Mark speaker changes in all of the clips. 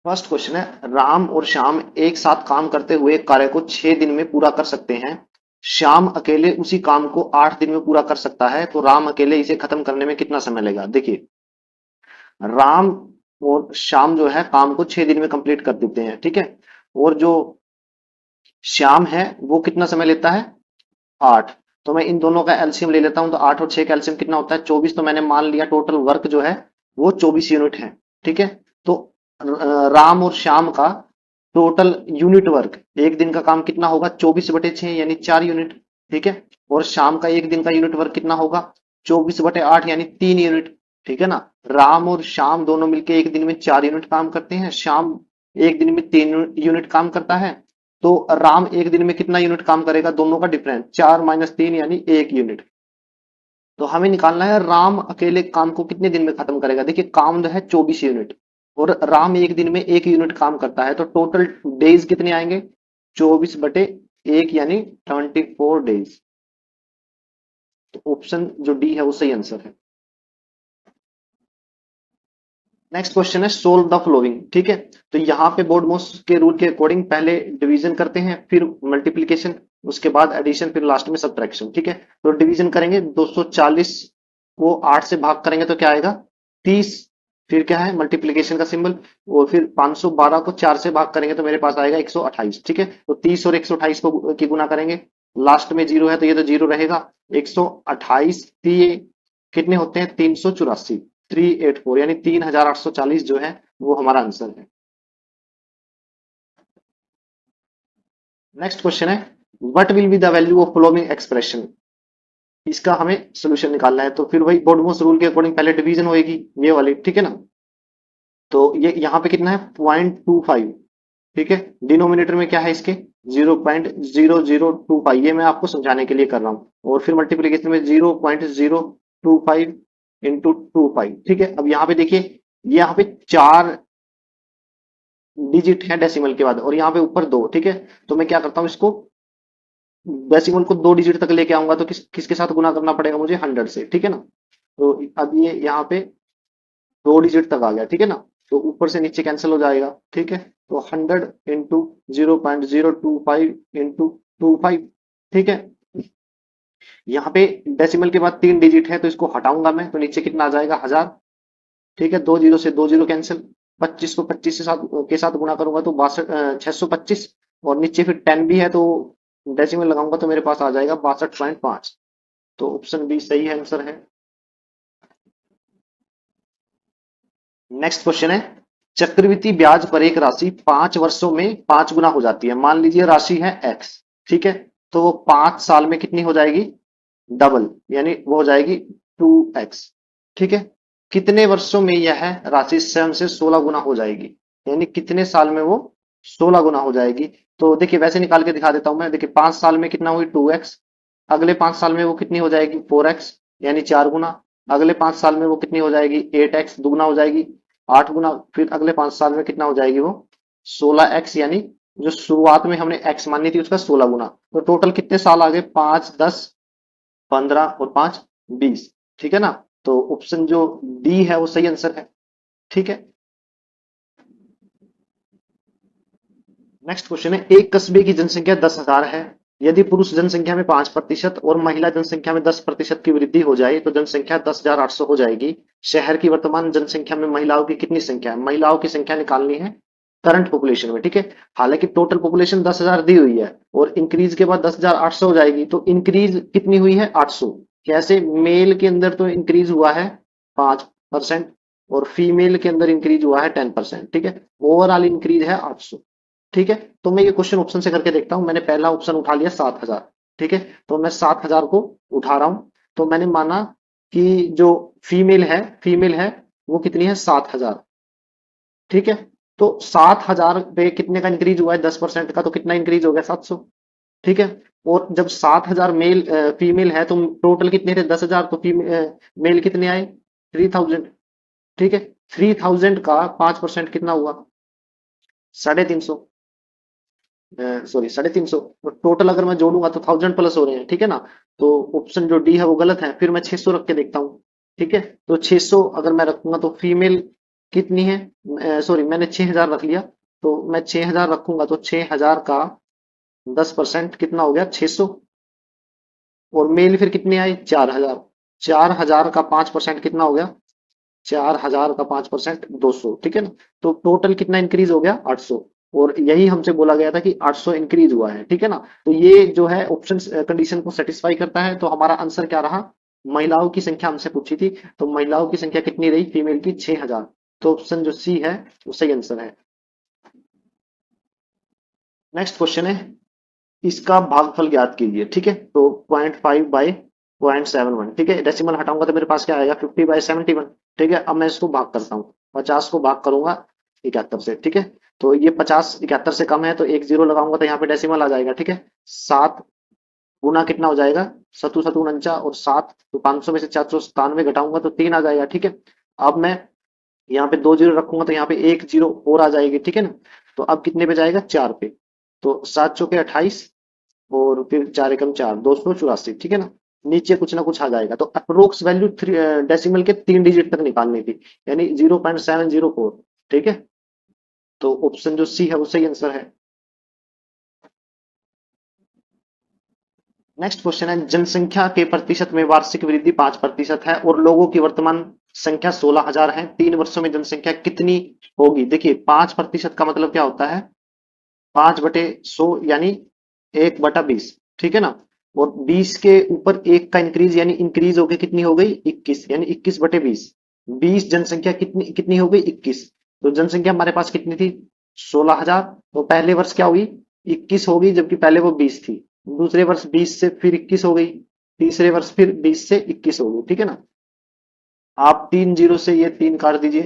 Speaker 1: First question है, राम और श्याम एक साथ काम करते हुए एक कार्य को 6 दिन में पूरा कर सकते हैं। श्याम अकेले उसी काम को 8 दिन में पूरा कर सकता है, तो राम अकेले इसे खत्म करने में कितना समय लेगा। देखिए, राम और श्याम जो है काम को 6 दिन में कंप्लीट कर देते हैं, ठीक है। और जो श्याम है वो कितना समय लेता है, 8। तो मैं इन दोनों का एलसीएम ले लेता हूं, तो 8 और 6 का एलसीएम कितना होता है, 24। तो मैंने मान लिया टोटल वर्क जो है वो 24 यूनिट है, ठीक है। तो राम और श्याम का टोटल यूनिट वर्क एक दिन का काम कितना होगा, 24/6 यानी 4 यूनिट, ठीक है। और शाम का एक दिन का यूनिट वर्क कितना होगा, 24/8 यानी 3 यूनिट, ठीक है ना। राम और श्याम दोनों मिलके एक दिन में 4 यूनिट काम करते हैं, श्याम एक दिन में 3 यूनिट काम करता है। तो राम एक दिन में कितना यूनिट काम करेगा, दोनों का डिफरेंस 4 - 3 यानी 1 यूनिट। तो हमें निकालना है राम अकेले काम को कितने दिन में खत्म करेगा। देखिए, काम जो है 24 यूनिट और राम एक दिन में 1 यूनिट काम करता है, तो टोटल डेज कितने आएंगे, 24/1 यानी 24 डेज। तो ऑप्शन जो डी है वो सही आंसर है। नेक्स्ट क्वेश्चन है, सोल्व द फ्लोइंग, ठीक है। तो यहाँ पे बोर्ड मोस के रूल के अकॉर्डिंग पहले डिवीजन करते हैं, फिर मल्टीप्लीकेशन, उसके बाद एडिशन, फिर लास्ट में सब्ट्रैक्शन, ठीक है। तो डिवीजन करेंगे, 240 को 8 से भाग करेंगे तो क्या आएगा, 30। फिर क्या है, मल्टीप्लीकेशन का सिंबल। और फिर 512 को 4 से भाग करेंगे तो मेरे पास आएगा 128, ठीक है। तो 30 और 128 को की गुना करेंगे, लास्ट में जीरो है तो ये तो जीरो रहेगा। 128 कितने होते हैं, 384, 384 यानी 3840 जो है वो हमारा आंसर है। नेक्स्ट क्वेश्चन है, what will be the value of following expression. इसका हमें सोल्यूशन निकालना है, तो फिर वही बोर्डमोस रूल के अकॉर्डिंग पहले डिवीजन होएगी, ये वाली, ठीक है ना। तो ये यहाँ पे कितना है, 0.25, ठीक है। डिनोमिनेटर में क्या है इसके, 0.0025, ये मैं आपको समझाने के लिए कर रहा हूँ। और फिर मल्टीप्लीकेशन में 0.025 इंटू 25, ठीक है। अब यहाँ पे देखिए, यहाँ पे 4 डिजिट है डेसिमल के बाद, और यहाँ पे ऊपर 2, ठीक है। तो मैं क्या करता हूँ, इसको डेसिमल को 2 डिजिट तक लेके आऊंगा, तो किसके साथ गुना करना पड़ेगा मुझे, 100 से, ठीक है ना। तो अब ये यहाँ पे 2 डिजिट तक आ गया, ठीक है ना। तो ऊपर से नीचे कैंसिल हो जाएगा, ठीक है। तो 100 इंटू 0.025 इंटू 25, ठीक है। यहाँ पे डेसिमल के बाद 3 डिजिट है, तो इसको हटाऊंगा मैं, तो नीचे कितना आ जाएगा, 1000, ठीक है। 2 जीरो से 2 जीरो कैंसिल, 25 को 25 के साथ गुना करूंगा तो 625। और नीचे फिर 10 भी है, तो डेसिमल लगाऊंगा तो मेरे पास आ जाएगा 62.5। तो ऑप्शन बी सही है, आंसर है। नेक्स्ट क्वेश्चन है, चक्रवृद्धि ब्याज पर एक राशि 5 वर्षों में 5 गुना हो जाती है। मान लीजिए राशि है एक्स, ठीक है। तो वो 5 साल में कितनी हो जाएगी, डबल, यानी वो हो जाएगी 2x, ठीक है। कितने वर्षों में यह राशि स्वयं से 16 गुना हो जाएगी, यानी कितने साल में वो 16 गुना हो जाएगी। तो देखिए, वैसे निकाल के दिखा देता हूं मैं। देखिए, 5 साल में कितना हुई, 2x। अगले 5 साल में वो कितनी हो जाएगी, 4x, यानी 4 गुना। अगले 5 साल में वो कितनी हो जाएगी, 8x, दुगुना हो जाएगी, 8 गुना। फिर अगले 5 साल में कितना हो जाएगी वो, 16x, यानी जो शुरुआत में हमने x मानी थी उसका 16 गुना। तो टोटल कितने साल आ गए, 5, 10, 15 और 5, 20, ठीक है ना। तो ऑप्शन जो डी है वो सही आंसर है, ठीक है। नेक्स्ट क्वेश्चन है, एक कस्बे की जनसंख्या 10,000 है। यदि पुरुष जनसंख्या में 5% और महिला जनसंख्या में 10% की वृद्धि हो जाए तो जनसंख्या 10,800 हो जाएगी। शहर की वर्तमान जनसंख्या में महिलाओं की कितनी संख्या है, महिलाओं की संख्या निकालनी है करंट पॉपुलेशन में, ठीक है। हालांकि टोटल पॉपुलेशन 10,000 दी हुई है और इंक्रीज के बाद 10,800 हो जाएगी, तो इंक्रीज कितनी हुई है, 800। कैसे, मेल के अंदर तो इंक्रीज हुआ है 5% और फीमेल के अंदर इंक्रीज हुआ है 10%, ठीक है। ओवरऑल इंक्रीज है 800, ठीक है। तो मैं ये क्वेश्चन ऑप्शन से करके देखता हूं। मैंने पहला ऑप्शन उठा लिया 7,000, ठीक है। तो मैं 7,000 को उठा रहा हूं। तो मैंने माना कि जो फीमेल है वो कितनी है, 7,000, ठीक है। तो 7,000 पे कितने का इंक्रीज हुआ है, 10% का, तो कितना इंक्रीज हो गया, 700, ठीक है। और जब 7,000 फीमेल है तो टोटल कितने थे, 10,000, तो मेल कितने आए, 3,000, ठीक है। 3,000 का 5% कितना हुआ, 350, सॉरी 350। तो टोटल अगर मैं जोड़ूंगा तो 1,000 प्लस हो रहे हैं, ठीक है ना। तो ऑप्शन जो डी है वो गलत है, फिर मैं 600 रख के देखता हूँ, ठीक है। तो 600 अगर मैं रखूंगा तो फीमेल कितनी है, सॉरी मैंने 6,000 रख लिया, तो मैं 6,000 रखूंगा तो 6,000 का 10% कितना हो गया 600। और मेल फिर कितने आए 4,000। 4,000 का 5% कितना हो गया, 4,000 का 5% 200, ठीक है ना। तो टोटल कितना इंक्रीज हो गया 800। और यही हमसे बोला गया था कि 800 इंक्रीज हुआ है, ठीक है ना। तो ये जो है ऑप्शन कंडीशन को सेटिस्फाई करता है, तो हमारा आंसर क्या रहा, महिलाओं की संख्या हमसे पूछी थी, तो महिलाओं की संख्या कितनी रही फीमेल की 6,000। तो ऑप्शन जो सी है वो सही आंसर है। नेक्स्ट क्वेश्चन है, इसका भागफल ज्ञात कीजिए, ठीक है। तो 0.5 बाई 0.71, ठीक है। डेसिमल हटाऊंगा तो मेरे पास क्या आएगा 50/71, ठीक है। अब मैं इसको भाग करता हूँ, 50 को भाग करूंगा 71 से, ठीक है। तो ये 50 71 से कम है, तो एक जीरो लगाऊंगा तो यहाँ पे डेसिमल आ जाएगा, ठीक है। 7 गुना कितना हो जाएगा, सतु सतु उनचा और 7, तो 500 में से 497 घटाऊंगा तो 3 आ जाएगा, ठीक है। अब मैं यहाँ पे 2 जीरो रखूंगा तो यहाँ पे एक जीरो और आ जाएगी, ठीक है ना। तो अब कितने पे जाएगा 4 पे, तो 7 चौके 28 और फिर 4 एकम 4, 284, ठीक है ना। नीचे कुछ ना कुछ आ जाएगा, तो अप्रोक्स वैल्यू डेसिमल के 3 डिजिट तक निकालनी थी, यानी 0.704, ठीक है। तो ऑप्शन जो सी है वो सही आंसर है। नेक्स्ट क्वेश्चन है, जनसंख्या के प्रतिशत में वार्षिक वृद्धि 5% है और लोगों की वर्तमान संख्या 16,000 है, 3 वर्षों में जनसंख्या कितनी होगी। देखिए 5% का मतलब क्या होता है, 5/100 यानी 1/20, ठीक है ना। और 20 के ऊपर एक का इंक्रीज यानी इंक्रीज होके कितनी हो गई 21, यानी 21/20। 20 जनसंख्या कितनी कितनी हो गई 21। तो जनसंख्या हमारे पास कितनी थी 16,000, तो पहले वर्ष क्या हुई 21 हो गई, जबकि पहले वो 20 थी। दूसरे वर्ष 20 से फिर 21 हो गई, तीसरे वर्ष फिर 20 से 21 हो गई, ठीक है ना। आप 3 जीरो से ये 3 काट दीजिए,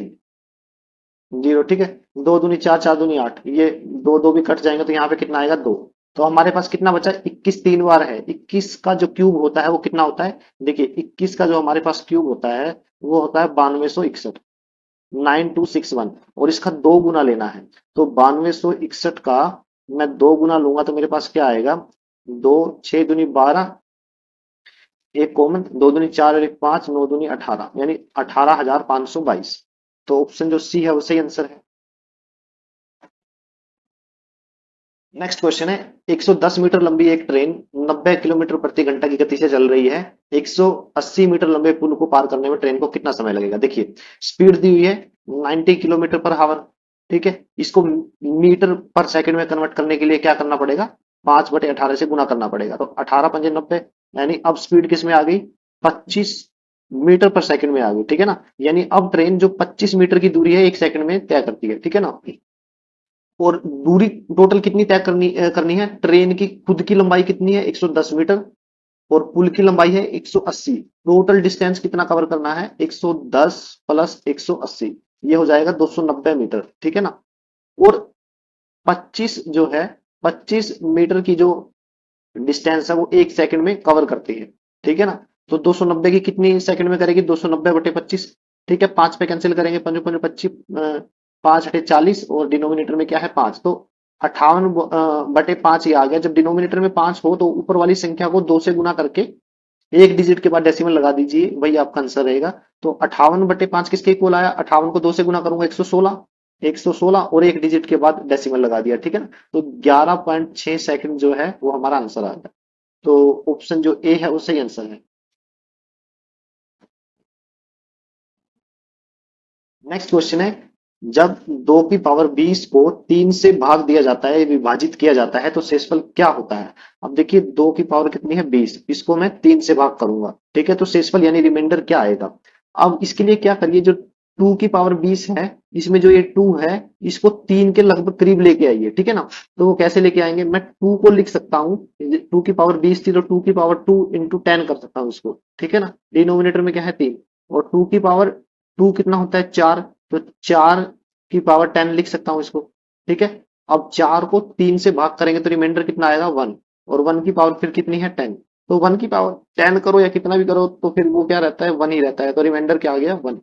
Speaker 1: जीरो, ठीक है। 2 दूनी 4, 4 दूनी 8, ये दो दो भी कट जाएंगे तो यहाँ पे कितना आएगा 2। तो हमारे पास कितना बचा 21 तीन बार है, 21 का जो क्यूब होता है वो कितना होता है, देखिए 21 का जो हमारे पास क्यूब होता है वो होता है 9261, 9261, और इसका 2 गुना लेना है। तो 9261 का मैं 2 गुना लूंगा तो मेरे पास क्या आएगा, 2 6 दूनी 12, एक कॉमन, 2 दूनी 4 और एक 5, 9 दूनी 18, यानी 18,522। तो ऑप्शन जो सी है वो सही आंसर है। नेक्स्ट क्वेश्चन है, 110 मीटर लंबी एक ट्रेन 90 किलोमीटर प्रति घंटा की गति से चल रही है, 180 मीटर लंबे पुल को पार करने में ट्रेन को कितना समय लगेगा। देखिए स्पीड दी हुई है 90 किलोमीटर पर हावर, ठीक है। इसको मीटर पर सेकंड में कन्वर्ट करने के लिए क्या करना पड़ेगा, 5/18 से गुना करना पड़ेगा, तो 18 पंजे 90, यानी अब स्पीड किस में आ गई 25 मीटर पर सेकंड में आ गई, ठीक है ना। यानी अब ट्रेन जो 25 मीटर की दूरी है एक सेकंड में तय करती है, ठीक है ना। और दूरी टोटल कितनी तय करनी है, ट्रेन की खुद की लंबाई कितनी है 110 मीटर और पुल की लंबाई है 180। टोटल डिस्टेंस कितना कवर करना है 110 प्लस 180, ये हो जाएगा 290 मीटर, ठीक है ना। और 25 जो है 25 मीटर की जो डिस्टेंस है वो एक सेकंड में कवर करती है, ठीक है ना। तो 290 की कितनी सेकंड में करेगी 290/25, ठीक है। 5 पे कैंसिल करेंगे, 5 5 25, 5/40 और डिनोमिनेटर में क्या है 5, तो 58/5 ये आ गया। जब डिनोमिनेटर में 5 हो तो ऊपर वाली संख्या को 2 से गुना करके एक डिजिट के बाद डेसिमल लगा दीजिए, वही आपका आंसर रहेगा। तो 58/5 किसके इक्वल आया, 58 को 2 से गुना करूंगा 116, 116 और एक डिजिट के बाद डेसिमल लगा दिया, ठीक है ना। तो 11.6 सेकंड जो है वो हमारा आंसर आ गया। तो ऑप्शन जो ए है वो सही आंसर है। नेक्स्ट क्वेश्चन है, जब 2 की पावर 20 को 3 से भाग दिया जाता है, विभाजित किया जाता है, तो शेषफल क्या होता है। अब देखिए 2 की पावर कितनी है 20, इसको मैं 3 से भाग करूंगा, ठीक है। तो शेषफल यानी रिमाइंडर क्या आएगा। अब इसके लिए क्या करिए, जो 2 की पावर 20 है इसमें जो ये 2 है इसको 3 के लगभग करीब लेके आइए, ठीक है ना। तो वो कैसे लेके आएंगे, मैं 2 को लिख सकता हूँ, 2 की पावर 20 थी तो 2 की पावर 2 इंटू 10 कर सकता हूँ इसको, ठीक है ना। डिनोमिनेटर में क्या है 3, और 2 कितना होता है 4, तो 4 की पावर 10 लिख सकता हूँ इसको, ठीक है। अब 4 को 3 से भाग करेंगे तो रिमाइंडर कितना आएगा 1, और 1 की पावर फिर कितनी है 10, तो 1 की पावर 10 करो या कितना भी करो तो फिर वो क्या रहता है 1 ही रहता है, तो रिमाइंडर क्या आ गया 1।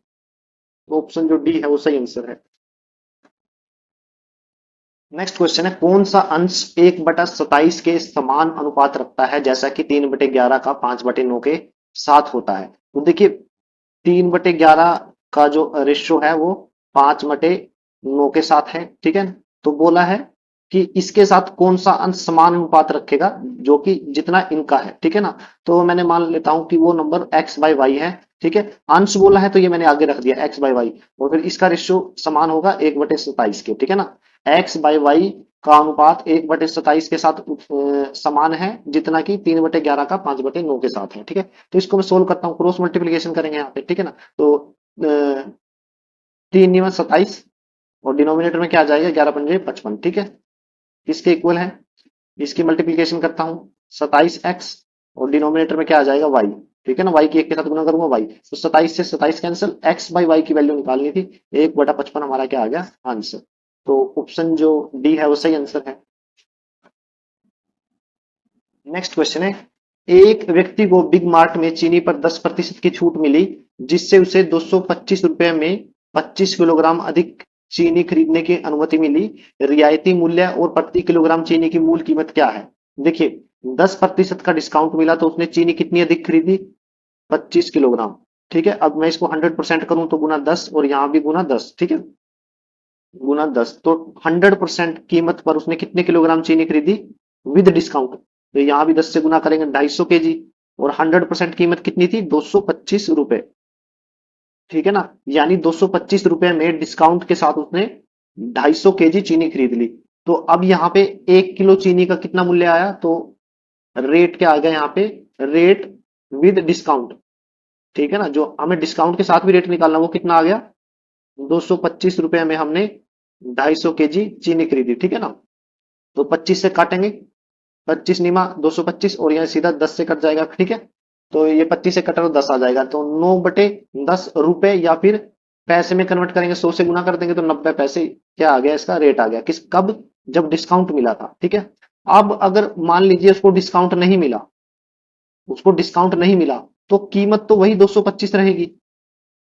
Speaker 1: तो ऑप्शन जो डी है वो सही आंसर है। नेक्स्ट क्वेश्चन है, कौन सा अंश 1/27 के समान अनुपात रखता है, जैसा कि 3/11 का 5/9 के साथ होता है। तो देखिए 3/11 का जो रेशियो है वो 5/9 के साथ है, ठीक है। तो बोला है कि इसके साथ कौन सा अंश समान अनुपात रखेगा जो कि जितना इनका है, ठीक है ना। तो मैंने मान लेता हूं कि वो नंबर x/y है, ठीक है। अंश बोला है तो ये मैंने आगे रख दिया x/y, और फिर इसका रेशियो समान होगा 1/27 के, ठीक है ना। x/y का अनुपात 1/27 के साथ समान है, जितना कि 3/11 का 5/9 के साथ है, ठीक है। तो इसको मैं सोल्व करता हूँ, क्रॉस मल्टीप्लीकेशन करेंगे यहाँ पे, ठीक है ना। तो 3×9 = 27, और डिनोमिनेटर में क्या आ जाएगा, 11×5 = 55, ठीक है। किसके इक्वल है, इसकी मल्टीप्लीकेशन करता हूं, 27x, और डिनोमिनेटर में क्या आ जाएगा, y, ठीक है ना। y की 1 के साथ गुना करूंगा y, तो 27 से 27 कैंसिल, x/y की वैल्यू निकालनी थी, 1/55 हमारा क्या आ गया, आंसर। तो ऑप्शन जो डी है वो सही आंसर है। नेक्स्ट क्वेश्चन है, एक व्यक्ति को बिग मार्ट में चीनी पर 10% की छूट मिली, जिससे उसे 225 रुपए में 25 किलोग्राम अधिक चीनी खरीदने की अनुमति मिली। रियायती मूल्य और प्रति किलोग्राम चीनी की मूल कीमत क्या है। देखिए, 10% का डिस्काउंट मिला तो उसने चीनी कितनी अधिक खरीदी, 25 किलोग्राम, ठीक है। अब मैं इसको 100% करूं तो गुना 10, और यहां भी गुना 10, ठीक है, गुना 10, तो 100% कीमत पर उसने कितने किलोग्राम चीनी खरीदी विद डिस्काउंट। तो यहां भी 10 से गुना करेंगे, 250 kg, और 100% कीमत कितनी थी, 225 रुपए, ठीक है ना। यानी 225 रुपए में डिस्काउंट के साथ उसने 250 kg चीनी खरीद ली। तो अब यहाँ पे 1 किलो चीनी का कितना मूल्य आया, तो रेट क्या आ गया यहाँ पे, रेट विद डिस्काउंट, ठीक है ना। जो हमें डिस्काउंट के साथ भी रेट निकालना, वो कितना आ गया, 225 रुपए में हमने 250 kg चीनी खरीदी, ठीक है ना। तो 25 से काटेंगे, 25×2 = 225, और यहाँ सीधा 10 से कट जाएगा, ठीक है। तो ये 25 से कटा तो 10 आ जाएगा, तो 9/10 रुपए, या फिर पैसे में कन्वर्ट करेंगे, 100 से गुना कर देंगे तो 90 पैसे क्या आ गया, इसका रेट आ गया। किस कब, जब डिस्काउंट मिला था, ठीक है। अब अगर मान लीजिए उसको डिस्काउंट नहीं मिला, उसको डिस्काउंट नहीं मिला, तो कीमत तो वही 225 रहेगी,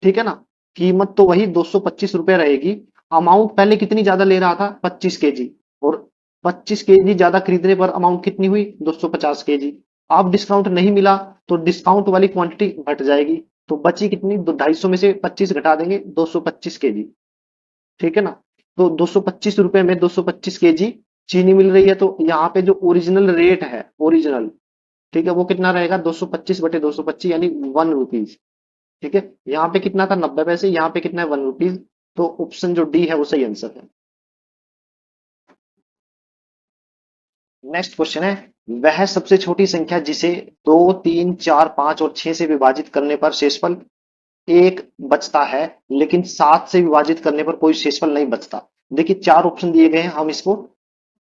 Speaker 1: ठीक है ना। कीमत तो वही 225 रुपए रहेगी। अमाउंट पहले कितनी ज्यादा ले रहा था, 25 kg, और 25 kg ज्यादा खरीदने पर अमाउंट कितनी हुई, 250 kg। अब डिस्काउंट नहीं मिला तो डिस्काउंट वाली क्वांटिटी घट जाएगी, तो बची कितनी, 250 में से 25 घटा देंगे, 225 kg, ठीक है ना। तो 225 रुपए में 225 kg चीनी मिल रही है, तो यहाँ पे जो ओरिजिनल रेट है, ओरिजिनल, ठीक है, वो कितना रहेगा, 225/225, यानी 1 रुपीज, ठीक है। यहाँ पे कितना था, 90 पैसे, यहाँ पे कितना है, 1 रुपीज। तो ऑप्शन जो डी है वो सही आंसर है। नेक्स्ट क्वेश्चन है, वह सबसे छोटी संख्या जिसे 2, 3, 4, 5 और 6 से विभाजित करने पर शेषफल 1 बचता है, लेकिन 7 से विभाजित करने पर कोई शेषफल नहीं बचता। देखिए, 4 ऑप्शन दिए गए हैं, हम इसको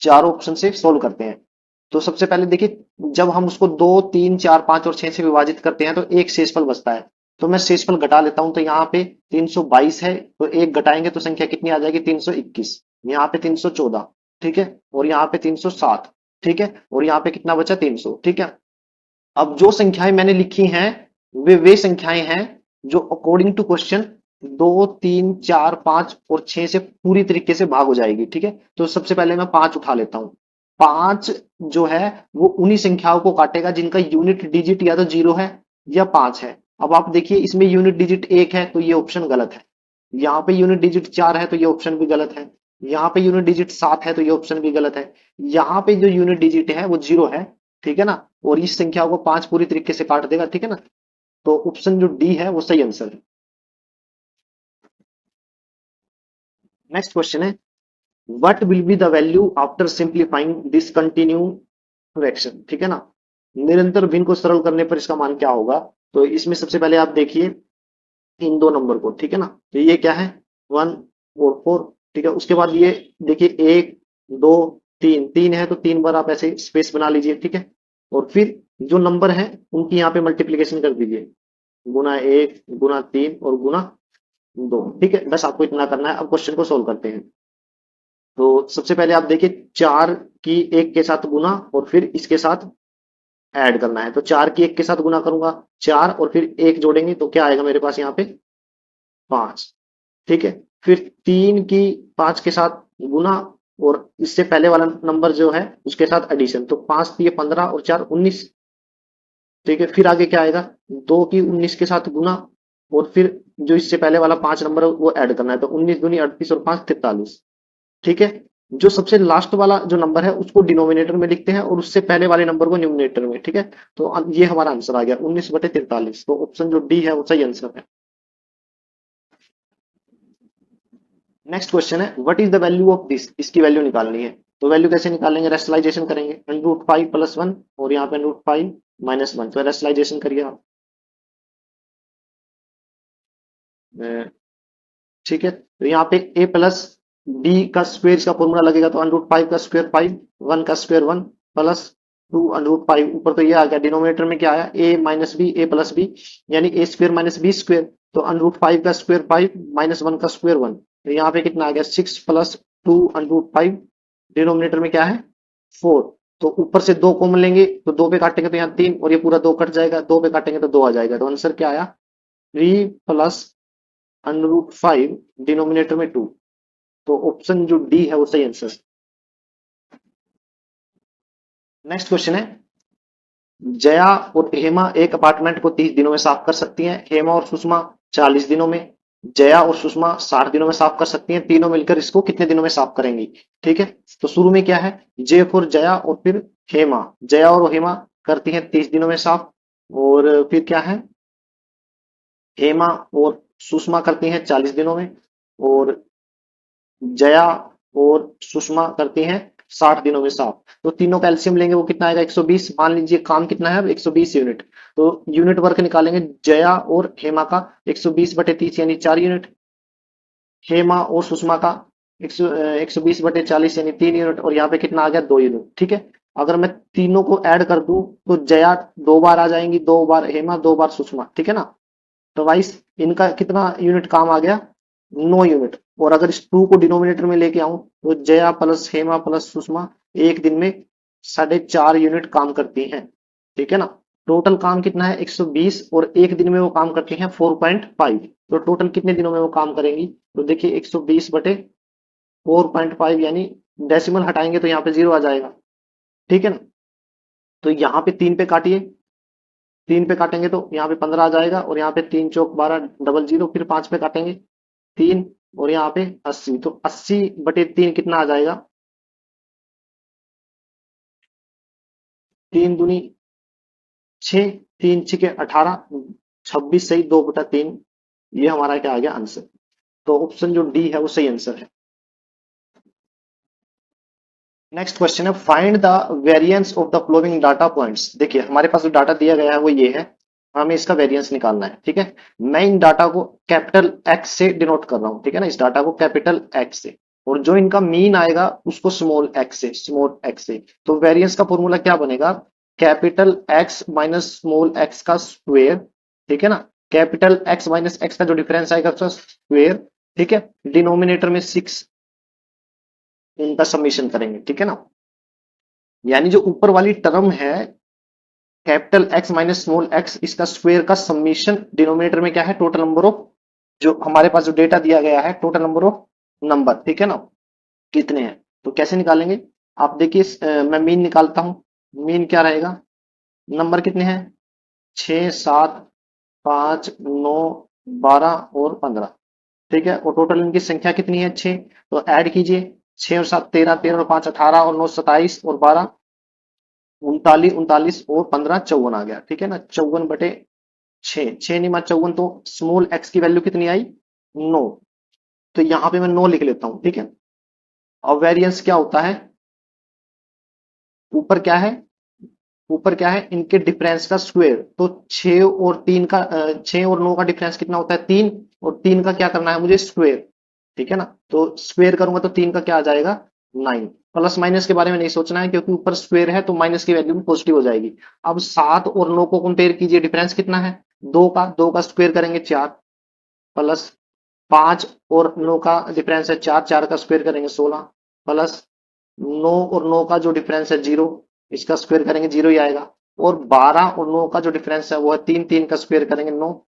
Speaker 1: चारों ऑप्शन से सोल्व करते हैं। तो सबसे पहले देखिए, जब हम उसको 2, 3, 4, 5 और 6 से विभाजित करते हैं तो एक शेषफल बचता है। तो मैं शेषफल घटा लेता हूं, तो यहाँ पे 322 है, तो एक घटाएंगे तो संख्या कितनी आ जाएगी, 321, यहाँ पे 314, ठीक है, और यहाँ पे 307, ठीक है, और यहाँ पे कितना बचा, 300, ठीक है। अब जो संख्याएं मैंने लिखी हैं, वे संख्याएं हैं जो अकॉर्डिंग टू क्वेश्चन 2, 3, 4, 5 और 6 से पूरी तरीके से भाग हो जाएगी, ठीक है। तो सबसे पहले मैं 5 उठा लेता हूं। 5 जो है वो उन्हीं संख्याओं को काटेगा जिनका यूनिट डिजिट या तो 0 है या 5 है। अब आप देखिए, इसमें यूनिट डिजिट 1 है तो ये ऑप्शन गलत है, यहाँ पे यूनिट डिजिट 4 है तो ये ऑप्शन भी गलत है, यहाँ पे यूनिट डिजिट 7 है तो ये ऑप्शन भी गलत है, यहाँ पे जो यूनिट डिजिट है वो 0 है, ठीक है ना। और इस संख्या को 5 पूरी तरीके से काट देगा, ठीक है ना। तो ऑप्शन जो डी है वो सही आंसर है। नेक्स्ट क्वेश्चन है, what will be the value after simplifying discontinue fraction, ठीक है ना। निरंतर भिन्न को सरल करने पर इसका मान क्या होगा। तो इसमें सबसे पहले आप देखिए इन दो नंबर को, ठीक है ना। तो ये क्या है, 1 और 4, ठीक है। उसके बाद ये देखिए 1, 2, 3 है, तो 3 बार आप ऐसे स्पेस बना लीजिए, ठीक है। और फिर जो नंबर है उनकी यहाँ पे मल्टीप्लीकेशन कर दीजिए, गुना 1, गुना 3 और गुना 2, ठीक है। बस आपको इतना करना है। अब क्वेश्चन को सोल्व करते हैं। तो सबसे पहले आप देखिए, 4 की 1 के साथ गुना और फिर इसके साथ ऐड करना है। तो 4 की 1 के साथ गुना करूंगा, 4, और फिर 1 जोड़ेंगे तो क्या आएगा मेरे पास यहाँ पे, 5, ठीक है। फिर 3 की 5 के साथ गुना, और इससे पहले वाला नंबर जो है उसके साथ एडिशन, तो 5 दिए 15 और 4 19, ठीक है। फिर आगे क्या आएगा, 2 की 19 के साथ गुना, और फिर जो इससे पहले वाला 5 नंबर है वो ऐड करना है, तो 19 दूनी 38 और 5 43। ठीक है, जो सबसे लास्ट वाला जो नंबर है उसको डिनोमिनेटर में लिखते हैं और उससे पहले वाले नंबर को न्यूमिनेटर में। ठीक है, तो ये हमारा आंसर आ गया 19/43। तो ऑप्शन जो डी है वो सही आंसर है। नेक्स्ट क्वेश्चन है, what is the value of this, इसकी वैल्यू निकालनी है। तो वैल्यू कैसे निकालेंगे, रेशनलाइजेशन करेंगे, √5 + 1 और यहाँ पे √5 - 1, तो रेशनलाइजेशन करिए आप। ठीक है, तो यहाँ पे a प्लस b का स्क्वायर का फॉर्मूला लगेगा, तो √5 का स्क्वायर 5, 1 का स्क्वायर 1 प्लस 2 √5। ऊपर तो ये आ गया, डिनोमिनेटर में क्या आया, a minus b, a plus b, यानी a square minus b square. तो √5 का स्क्वायर 5 -1 का स्क्वायर 1, तो यहाँ पे कितना आ गया 6 + 2 √5। डिनोमिनेटर में क्या है 4, तो ऊपर से 2 कॉमन लेंगे, तो 2 पे काटेंगे तो यहाँ 3 और ये पूरा 2 कट जाएगा, 2 पे काटेंगे तो 2 आ जाएगा। तो आंसर क्या आया 3 + √5, डिनोमिनेटर में 2। तो ऑप्शन जो डी है वो सही आंसर। नेक्स्ट क्वेश्चन है, जया और हेमा एक अपार्टमेंट को 30 दिनों में साफ कर सकती हैं, हेमा और सुषमा 40 दिनों में, जया और सुषमा 60 दिनों में साफ कर सकती हैं, तीनों मिलकर इसको कितने दिनों में साफ करेंगी। ठीक है, तो शुरू में क्या है, जे फॉर जया और फिर हेमा, जया और हेमा करती हैं 30 दिनों में साफ, और फिर क्या है, हेमा और सुषमा करती हैं 40 दिनों में, और जया और सुषमा करती हैं 60 दिनों में साफ। तो तीनों का एलसीएम लेंगे, वो कितना आएगा 120। मान लीजिए काम कितना है अब 120 यूनिट, तो यूनिट वर्क निकालेंगे जया और हेमा का 120/30 यानी 4 यूनिट, हेमा और सुषमा का 120/40 यानी 3 यूनिट, और यहाँ पे कितना आ गया 2 यूनिट। ठीक है, अगर मैं तीनों को ऐड कर दूं तो जया 2 बार आ जाएंगी, 2 बार हेमा, 2 बार सुषमा। ठीक है ना, तो वाइस इनका कितना यूनिट काम आ गया 9 यूनिट। और अगर इस 2 को डिनोमिनेटर में लेके आऊं तो जया प्लस हेमा प्लस सुषमा एक दिन में 4.5 यूनिट काम करती हैं। ठीक है ना, टोटल काम कितना है 120, और एक दिन में वो काम करती हैं 4.5। तो टोटल कितने दिनों में वो काम करेंगी, तो देखिए 120/4.5 यानी डेसिमल हटाएंगे तो यहाँ पे 0 आ जाएगा। ठीक है ना, तो यहाँ पे 3 पे काटिए, 3 पे काटेंगे तो यहाँ पे 15 आ जाएगा, और यहाँ पे 3 चौक 12 डबल 0, फिर 5 पे काटेंगे 3, और यहाँ पे 80, तो 80/3 कितना आ जाएगा, 3 दूनी 6, 3 छके 18, 26 सही, 2/3, ये हमारा क्या आ गया आंसर। तो ऑप्शन जो डी है वो सही आंसर है। नेक्स्ट क्वेश्चन है, find the variance of the flowing data points. देखिए हमारे पास जो डाटा दिया गया है वो ये है, हमें इसका वेरिएंस निकालना है। ठीक है, मैं इन डाटा को कैपिटल एक्स से डिनोट कर रहा हूं। ठीक है ना, इस डाटा को कैपिटल एक्स से, और जो इनका मीन आएगा उसको स्मॉल एक्स से, स्मॉल एक्स से। तो वेरिएंस का फॉर्मूला क्या बनेगा, capital x minus small x का स्क्वेयर। ठीक है ना, कैपिटल एक्स माइनस एक्स का जो डिफरेंस आएगा उसका स्क्वेयर। ठीक है, डिनोमिनेटर में 6, इनका समीशन करेंगे। ठीक है ना, यानी जो ऊपर वाली टर्म है capital x minus small x, इसका स्क्वायर का समीशन, डिनोमिनेटर में क्या है टोटल नंबर ऑफ, जो हमारे पास जो डेटा दिया गया है टोटल नंबर ऑफ नंबर। ठीक है ना, कितने हैं, तो कैसे निकालेंगे, आप देखिए मैं मीन निकालता हूं। मीन क्या रहेगा, नंबर कितने हैं 6 7 5 9 12 और 15। ठीक है, और टोटल इनकी संख्या कितनी है 6, तो ऐड कीजिए, 6 और 7 13, 13 और 5 18 और 9 27 और 12 39, 39 और 15 54 आ गया। ठीक है ना, 54/6, 6 नहीं 54, तो स्मॉल एक्स की वैल्यू कितनी आई 9, तो यहां पे मैं 9 लिख लेता हूं। ठीक है, अब वेरिएंस क्या होता है, ऊपर क्या है, ऊपर क्या है इनके डिफरेंस का स्क्वायर, तो 6 और 3 का 6 और 9 का डिफरेंस कितना होता है 3, और 3 का क्या करना है मुझे स्क्वायर। ठीक है ना, तो स्क्वायर करूंगा तो 3 का क्या आ जाएगा 9। प्लस माइनस के बारे में नहीं सोचना है क्योंकि ऊपर स्क्वायर है तो माइनस की वैल्यू पॉजिटिव हो जाएगी। अब 7 और 9 को कंपेयर कीजिए, डिफरेंस कितना है 2 का स्क्वायर करेंगे 4, प्लस 5 और 9 का डिफरेंस है 4, 4 का स्क्वायर करेंगे 16, प्लस 9 और 9 का जो डिफरेंस है 0, इसका स्क्वायर करेंगे 0 ही आएगा, और 12 और 9 का जो डिफरेंस है वो है 3, 3 का स्क्वायर करेंगे 9,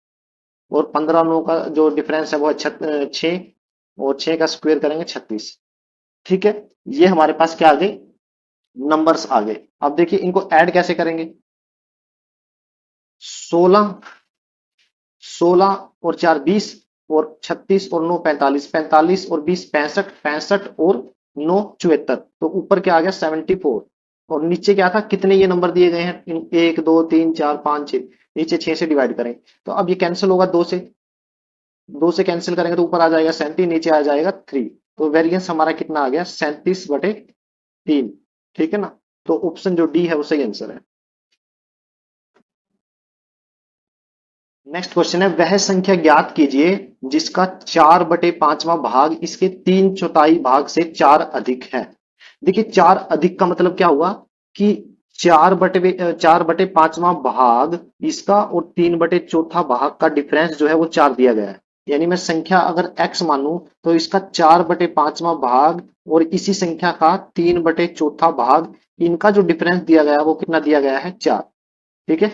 Speaker 1: और 15 9 का जो डिफरेंस है वो है 6, और 6 का स्क्वायर करेंगे 36। ठीक है, ये हमारे पास क्या आ गए नंबर्स आ गए। अब देखिए इनको ऐड कैसे करेंगे, 16 16 और 4 20 और 36 और 9 45, 45 और 20 65, 65 और 9 74। तो ऊपर क्या आ गया 74। और नीचे क्या था, कितने ये नंबर दिए गए हैं, 1 2 3 4 5 6, नीचे 6 से डिवाइड करें तो अब ये कैंसिल होगा, 2 से कैंसिल करेंगे तो ऊपर आ जाएगा 37, नीचे आ जाएगा 3। तो वेरिएंस हमारा कितना आ गया 37/3। ठीक है ना। तो ऑप्शन जो डी है वो सही आंसर है। नेक्स्ट क्वेश्चन है, वह संख्या ज्ञात कीजिए जिसका 4/5वां भाग इसके 3/4 भाग से 4 अधिक है। देखिए 4 अधिक का मतलब क्या हुआ कि 4/5वां भाग इसका और 3/4 भाग का डिफरेंस जो है वो 4 दिया गया है। यानी मैं संख्या अगर x मानूं तो इसका 4/5वां भाग और इसी संख्या का 3/4 भाग, इनका जो डिफरेंस दिया गया है वो कितना दिया गया है 4। ठीक है।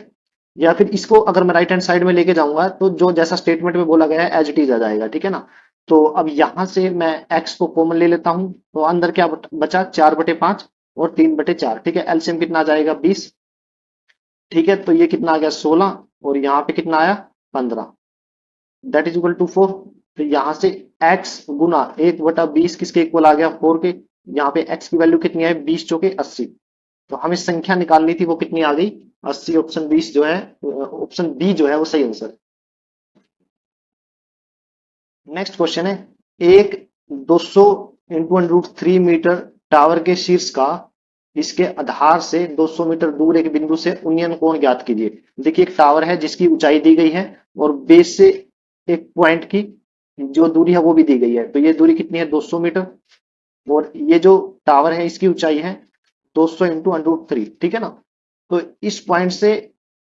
Speaker 1: या फिर इसको अगर मैं राइट हैंड साइड में लेके जाऊंगा तो जो जैसा स्टेटमेंट में बोला गया है एज इट इज आ जाएगा। ठीक है ना। तो अब यहां से मैं एक्स को कॉमन ले लेता हूं तो अंदर क्या बचा 4/5 और 3/4। ठीक है। एलसीएम कितना आ जाएगा 20। ठीक है। तो ये कितना आ गया 16 और यहाँ पे कितना आया 15, दैट इज इक्वल टू 4। तो यहां से x गुना 1/20 किसके इक्वल आ गया 4 के। यहाँ पे x की वैल्यू कितनी है 20 चौके 80। तो हमें संख्या निकालनी थी वो कितनी आ गई 80। ऑप्शन 20 जो है, ऑप्शन बी जो है वो सही आंसर है। नेक्स्ट क्वेश्चन है, एक 200 इंटू √ 3 मीटर टावर के शीर्ष का इसके आधार से 200 मीटर दूर एक बिंदु से उन्नयन कोण ज्ञात कीजिए। देखिए एक टावर है जिसकी ऊंचाई दी गई है और बेस से एक पॉइंट की जो दूरी है वो भी दी गई है। तो ये दूरी कितनी है 200 मीटर और ये जो टावर है इसकी ऊंचाई है 200 इंटू √3। ठीक है ना। तो इस पॉइंट से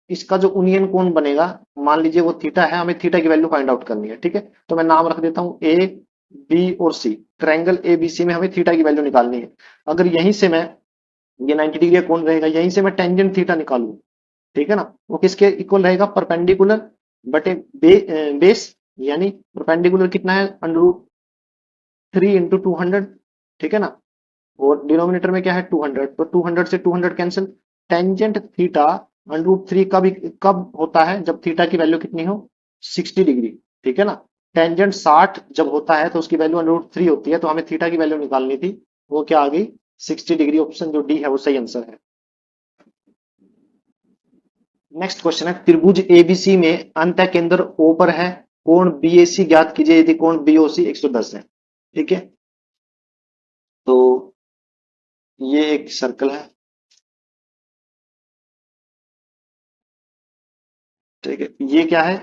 Speaker 1: इसका जो उनियन कोण बनेगा, मान लीजिए वो थीटा है, हमें थीटा की वैल्यू फाइंड आउट करनी है। ठीक है। तो मैं नाम रख देता हूं ए बी और सी, ट्रायंगल ए बी सी में हमें थीटा की वैल्यू निकालनी है। अगर यहीं से मैं, ये 90 डिग्री का कोण रहेगा, यहीं से मैं टेंजेंट थीटा निकालू, ठीक है ना, वो किसके इक्वल रहेगा परपेंडिकुलर बटे बेस। यानी परपेंडिकुलर कितना है √3 × 200। ठीक है ना। और डिनोमिनेटर में क्या है 200, तो 200 से 200 कैंसिल। टेंजेंट थीटा √3 कब होता है जब थीटा की वैल्यू कितनी हो 60 डिग्री। ठीक है ना। टेंजेंट 60 जब होता है तो उसकी वैल्यू √3 होती है, तो हमें थीटा की वैल्यू निकालनी थी, वो क्या आ गई 60 डिग्री। ऑप्शन जो डी है वो सही आंसर है। नेक्स्ट क्वेश्चन है, त्रिभुज एबीसी में अंतः केंद्र ओ पर है, कोण बीएसी ज्ञात कीजिए यदि कोण बीओसी 110 है। ठीक है। तो ये एक सर्कल है। ठीक है। ये क्या है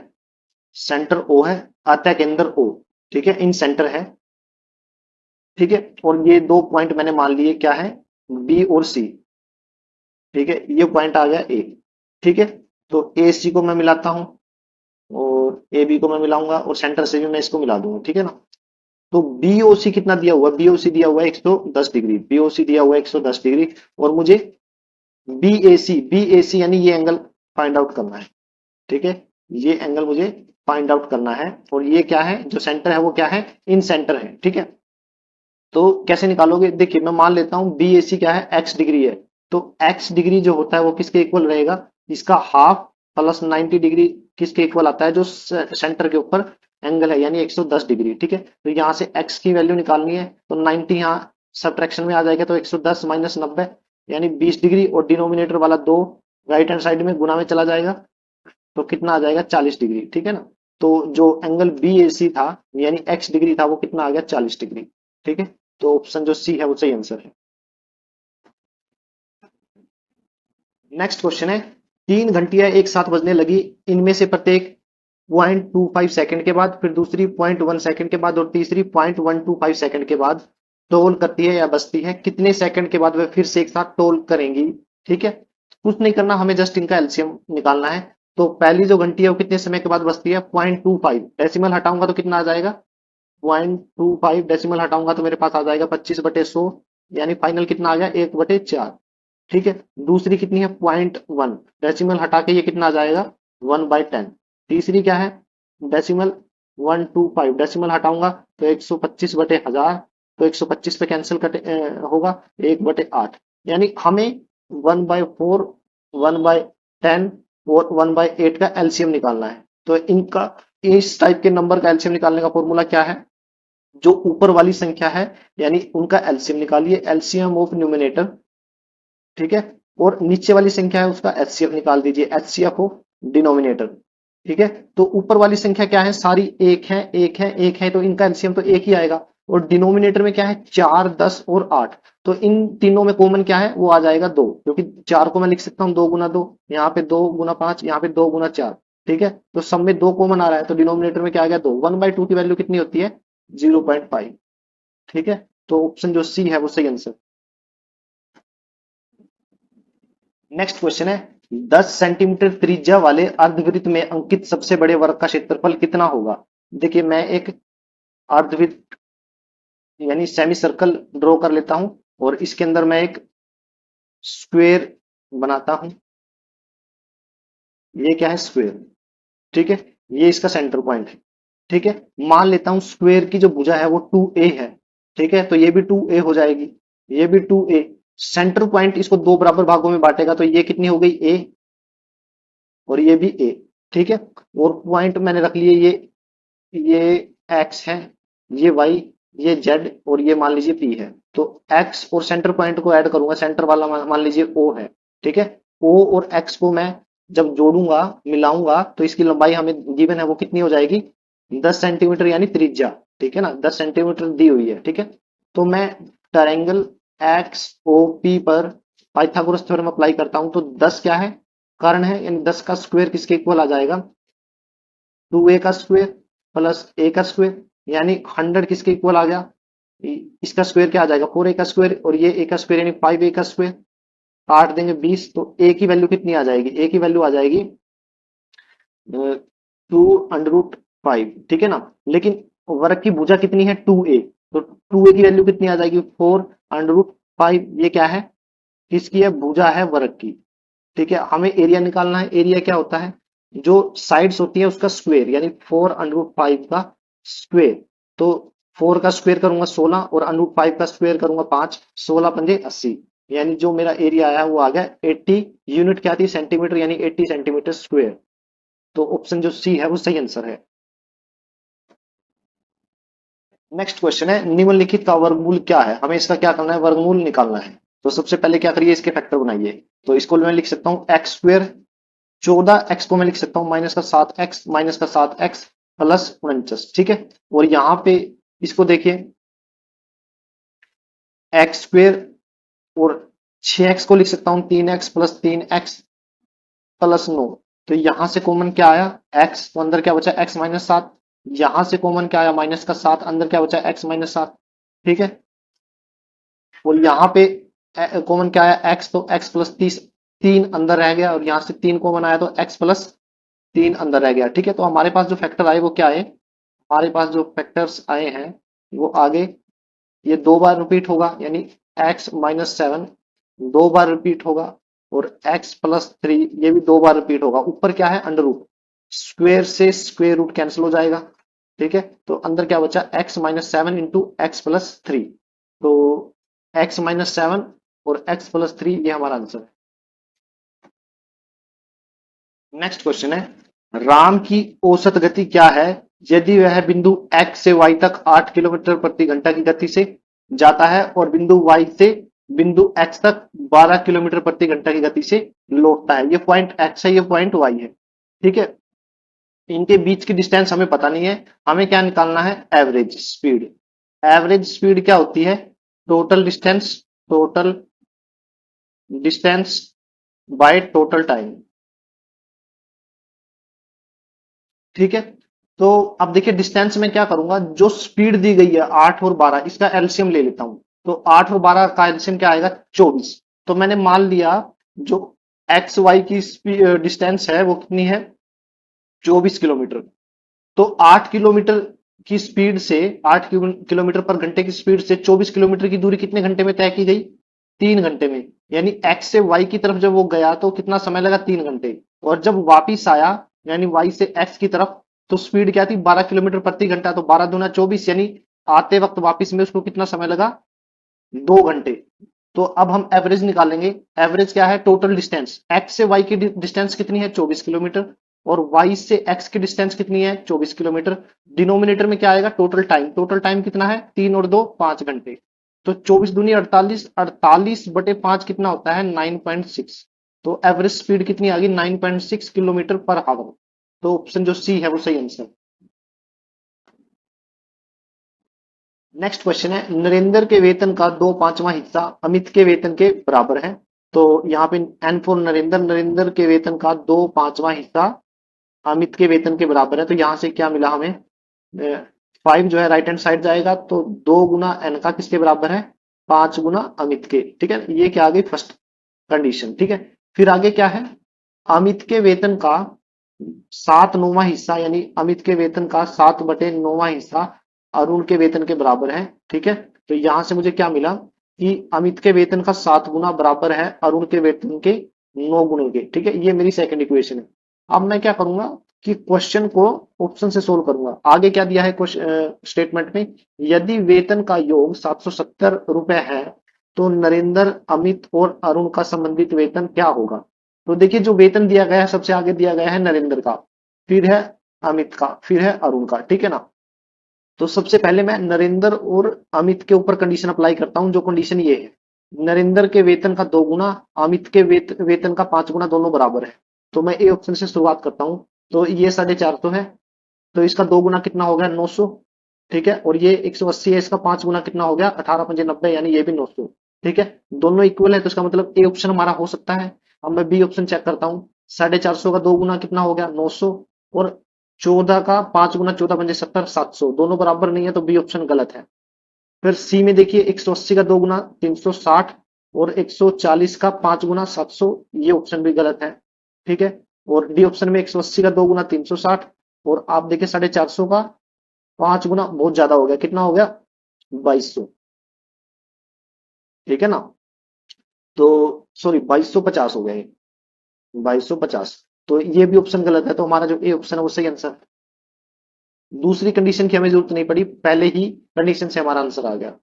Speaker 1: सेंटर ओ है, अतः केंद्र ओ। ठीक है। इन सेंटर है। ठीक है। और ये दो पॉइंट मैंने मान लिए क्या है बी और सी। ठीक है। ये पॉइंट आ गया ए। ठीक है। तो ए सी को मैं मिलाता हूं और ए बी को मैं मिलाऊंगा और सेंटर से भी मैं इसको मिला दूंगा। ठीक है ना। तो बीओसी कितना दिया हुआ है, बीओसी दिया हुआ है 110 डिग्री, बीओसी दिया हुआ है 110 डिग्री। और मुझे बीएसी यानी ये एंगल फाइंड आउट करना है। ठीक है। ये एंगल मुझे फाइंड आउट करना है और ये क्या है जो सेंटर है वो क्या है इन सेंटर है। ठीक है। तो कैसे निकालोगे, देखिए मैं मान लेता हूं बी ए सी क्या है एक्स डिग्री है। तो एक्स डिग्री जो होता है वो किसके इक्वल रहेगा, इसका हाफ प्लस 90 डिग्री किसके इक्वल आता है जो सेंटर के ऊपर एंगल है, यानी 110 डिग्री। ठीक है। तो यहाँ से एक्स की वैल्यू निकालनी है तो 90 यहाँ सब्ट्रैक्शन में आ जाएगा, तो 110 माइनस 90 यानी 20 डिग्री, और डिनोमिनेटर वाला 2 राइट हैंड साइड में गुना में चला जाएगा तो कितना आ जाएगा 40 डिग्री। ठीक है ना। तो जो एंगल बी ए सी था यानी एक्स डिग्री था वो कितना आ गया 40 डिग्री। ठीक है। तो ऑप्शन जो सी है वो सही आंसर है। नेक्स्ट क्वेश्चन है, 3 घंटियां एक साथ बजने लगी, इनमें से प्रत्येक 0.25 सेकंड के बाद, फिर दूसरी 0.1 सेकंड के बाद और तीसरी 0.125 सेकंड के बाद टोल करती है या बजती है, कितने सेकंड के बाद वह फिर से एक साथ टोल करेंगी। ठीक है। कुछ नहीं करना, हमें जस्ट इनका एलसीएम निकालना है। तो पहली जो घंटी है वो कितने समय के बाद बजती है 0.25, डेसिमल हटाऊंगा तो कितना आ जाएगा 0.25, डेसिमल हटाऊंगा तो मेरे पास आ जाएगा 25/100, यानी फाइनल कितना आ गया 1/4। ठीक है। दूसरी कितनी है 0.1, डेसिमल हटा के ये कितना आ जाएगा 1/10। तीसरी क्या है डेसिमल 125, डेसिमल हटाऊंगा तो 125/1000, तो 125 पे कैंसिल होगा 1/8। यानी हमें 1/4, 1/10 और 1/8 का एलसीएम निकालना है। तो इनका इस टाइप के नंबर का एलसीएम निकालने का फॉर्मूला क्या है? जो ऊपर वाली संख्या है यानी उनका एलसीएम निकालिए, एलसीएम ऑफ न्यूमिनेटर, ठीक है, और नीचे वाली संख्या है उसका एचसीएफ निकाल दीजिए, एचसीएफ ऑफ डिनोमिनेटर, ठीक है। तो ऊपर वाली संख्या क्या है? सारी एक है, एक है, एक है, तो इनका एलसीएम तो एक ही आएगा। और डिनोमिनेटर में क्या है? 4, 10 और 8। तो इन तीनों में कॉमन क्या है? वो आ जाएगा 2, क्योंकि 4 को मैं लिख सकता हूँ 2 गुना 2, यहाँ पे 2 गुना 5, यहाँ पे 2 गुना 4, ठीक है। तो सब में 2 कॉमन आ रहा है, तो डिनोमिनेटर में क्या आ गया? 2। 1/2 की वैल्यू कितनी होती है? 0.5, ठीक है। तो ऑप्शन जो सी है वो सही आंसर। नेक्स्ट क्वेश्चन है, 10 सेंटीमीटर त्रिज्या वाले अर्धवृत्त में अंकित सबसे बड़े वर्ग का क्षेत्रफल कितना होगा? देखिए मैं एक अर्धवृत्त यानी सेमी सर्कल ड्रॉ कर लेता हूं और इसके अंदर मैं एक स्क्वायर बनाता हूं। ये क्या है? स्क्वायर, ठीक है। ये इसका सेंटर पॉइंट है, ठीक है। मान लेता हूं स्क्वायर की जो भुजा है वो 2a है, ठीक है। तो ये भी 2a हो जाएगी, ये भी 2a। सेंटर पॉइंट इसको दो बराबर भागों में बांटेगा, तो ये कितनी हो गई? a, और ये भी a, ठीक है। और पॉइंट मैंने रख लिए, ये x है, ये y, ये z, और ये मान लीजिए p है। तो x और सेंटर पॉइंट को ऐड करूंगा, सेंटर वाला मान लीजिए o है, ठीक है। o और x को मैं जब जोड़ूंगा, मिलाऊंगा, तो इसकी लंबाई हमें गिवन है वो कितनी हो जाएगी? 10 सेंटीमीटर यानी त्रिज्या, ठीक है ना, 10 सेंटीमीटर दी हुई है, ठीक है। तो मैं ट्रायंगल एक्स ओ पी पर पाइथागोरस थ्योरम अप्लाई करता हूं, तो 10 क्या है? कर्ण है, यानी 10 का स्क्वायर किसके इक्वल आ जाएगा? 2a का स्क्वायर प्लस a का स्क्वायर, यानी 100 किसके इक्वल आ गया? इसका स्क्वायर क्या आ जाएगा? 4a का स्क्वायर, और ये a का स्क्वायर यानी 5a का स्क्वायर, काट देंगे 20, तो a की वैल्यू कितनी आ जाएगी? a की वैल्यू आ जाएगी 2√5, ठीक है ना। लेकिन वर्ग की भुजा कितनी है? 2a, तो 2a की वैल्यू कितनी आ जाएगी? 4√5। ये क्या है? किसकी है? भुजा है वर्ग की, ठीक है। हमें एरिया निकालना है। एरिया क्या होता है? जो साइड्स होती है उसका स्क्वायर, यानी 4√5 का स्क्वायर। तो 4 का स्क्वायर करूंगा 16, और √5 का स्क्वायर करूंगा 5, 16 पंजे 80, यानी जो मेरा एरिया आया वो आ गया 80। यूनिट क्या थी? सेंटीमीटर, यानी 80 सेंटीमीटर स्क्वायर। तो ऑप्शन जो सी है वो सही आंसर है। नेक्स्ट क्वेश्चन है, निम्नलिखित का वर्गमूल क्या है? हमें इसका क्या करना है? वर्गमूल निकालना है। तो सबसे पहले क्या करिए? इसके फैक्टर बनाइए। तो इसको मैं लिख सकता हूँ एक्स स्क्वायर, 14x को मैं लिख सकता हूँ माइनस का 7x, माइनस का 7x प्लस 49, ठीक है। और यहां पे इसको देखिए, एक्स स्क्वायर, और 6x को लिख सकता हूँ 3x प्लस 3x प्लस 9। तो यहां से कॉमन क्या आया? x, तो अंदर क्या बचा? x minus 7। यहां से कॉमन क्या आया? माइनस का 7, अंदर क्या बचा? x माइनस 7, ठीक है। और यहाँ पे कॉमन क्या आया? x, तो x प्लस 30, 3 अंदर रह गया, और यहाँ से 3 कॉमन आया, तो x प्लस 3 अंदर रह गया, ठीक है। तो हमारे पास जो फैक्टर आए वो क्या है? हमारे पास जो फैक्टर्स आए हैं वो आगे ये 2 बार रिपीट होगा, यानी x माइनस 7 2 बार रिपीट होगा, और x प्लस 3 ये भी 2 बार रिपीट होगा। ऊपर क्या है? अंडर रूट, स्क्वेयर से स्क्वेयर रूट कैंसिल हो जाएगा, ठीक है। तो अंदर क्या बचा? x minus 7 into x plus 3। तो x माइनस 7 और x प्लस 3 ये हमारा आंसर है। नेक्स्ट क्वेश्चन है, राम की औसत गति क्या है यदि वह बिंदु x से y तक 8 किलोमीटर प्रति घंटा की गति से जाता है, और बिंदु y से बिंदु x तक 12 किलोमीटर प्रति घंटा की गति से लौटता है? ये पॉइंट x है, ये पॉइंट y है, ठीक है। इनके बीच की डिस्टेंस हमें पता नहीं है, हमें क्या निकालना है? Average speed. एवरेज स्पीड क्या होती है? Total distance, total distance by total time, ठीक है। तो अब देखिए डिस्टेंस में क्या करूंगा? जो स्पीड दी गई है 8 और 12, इसका एलसीएम ले लेता हूं। तो 8 और 12 का एलसीएम क्या आएगा? 24। तो मैंने मान लिया जो एक्स वाई की डिस्टेंस है वो कितनी है? 24 किलोमीटर। तो 8 किलोमीटर की स्पीड से, 8 किलोमीटर पर घंटे की स्पीड से 24 किलोमीटर की दूरी कितने घंटे में तय की गई? 3 घंटे में। यानी एक्स से वाई की तरफ जब वो गया तो कितना समय लगा? 3 घंटे। और जब वापिस आया यानी वाई से एक्स की तरफ, तो स्पीड क्या थी? 12 किलोमीटर प्रति घंटा। तो 12 दूना 24, यानी आते वक्त वापिस में उसको कितना समय लगा? 2 घंटे। तो अब हम एवरेज निकालेंगे। एवरेज क्या है? टोटल डिस्टेंस, एक्स से वाई की डिस्टेंस कितनी है? 24 किलोमीटर। और y से x की डिस्टेंस कितनी है 24 किलोमीटर। डिनोमिनेटर में क्या आएगा टोटल टाइम कितना है 3 और 2 5 घंटे। तो 24 दूनी 48, 48/5 कितना होता है 9.6। तो एवरेज स्पीड कितनी आ गई 9.6 किलोमीटर पर आवर। तो ऑप्शन जो सी है वो सही आंसर। नेक्स्ट क्वेश्चन है नरेंद्र के वेतन का 2/5वां हिस्सा अमित के वेतन के बराबर है। तो यहाँ पे एन फॉर नरेंद्र के वेतन का 2/5वां हिस्सा अमित के वेतन के बराबर है। तो यहाँ से क्या मिला हमें 5 जो है राइट हैंड साइड जाएगा तो 2 गुना एन का किसके बराबर है 5 गुना अमित के। ठीक है ये क्या आ गई फर्स्ट कंडीशन। ठीक है फिर आगे क्या है अमित के वेतन का 7/9 हिस्सा यानी अमित के वेतन का 7/9 हिस्सा अरुण के वेतन के बराबर है। ठीक है तो यहां से मुझे क्या मिला कि अमित के वेतन का 7 गुना बराबर है अरुण के वेतन के 9 गुने के। ठीक है ये मेरी सेकंड इक्वेशन है। अब मैं क्या करूंगा कि क्वेश्चन को ऑप्शन से सोल्व करूंगा। आगे क्या दिया है स्टेटमेंट में यदि वेतन का योग 770 रुपए है तो नरेंद्र अमित और अरुण का संबंधित वेतन क्या होगा। तो देखिए जो वेतन दिया गया है सबसे आगे दिया गया है नरेंद्र का, फिर है अमित का, फिर है अरुण का। ठीक है ना। तो सबसे पहले मैं नरेंद्र और अमित के ऊपर कंडीशन अप्लाई करता हूं। जो कंडीशन ये है नरेंद्र के वेतन का 2 गुना अमित के वेतन का 5 गुना दोनों बराबर है। तो मैं ए ऑप्शन से शुरुआत करता हूं। तो ये 450 है तो इसका 2 गुना कितना हो गया 900। ठीक है और ये 180 है इसका 5 गुना कितना हो गया 18×5 = 90 यानी ये भी 900। ठीक है दोनों इक्वल है तो इसका मतलब ए ऑप्शन हमारा हो सकता है। अब मैं बी ऑप्शन चेक करता हूँ 450 का 2 गुना कितना हो गया 900 और 14 का 5 गुना 14×5 = 70 700 दोनों बराबर नहीं है तो बी ऑप्शन गलत है। फिर सी में देखिए 180 का 2 गुना 360 और 140 का 5 गुना 700 ये ऑप्शन भी गलत है। ठीक है और डी ऑप्शन में 180 का 2 गुना 360 और आप देखिए 450 का 5 गुना बहुत ज्यादा हो गया कितना हो गया 2200। ठीक है ना। तो सॉरी 2250 हो गया ये 2250। तो ये भी ऑप्शन गलत है तो हमारा जो ए ऑप्शन है वो सही आंसर है। दूसरी कंडीशन की हमें जरूरत नहीं पड़ी पहले ही कंडीशन से हमारा आंसर आ गया।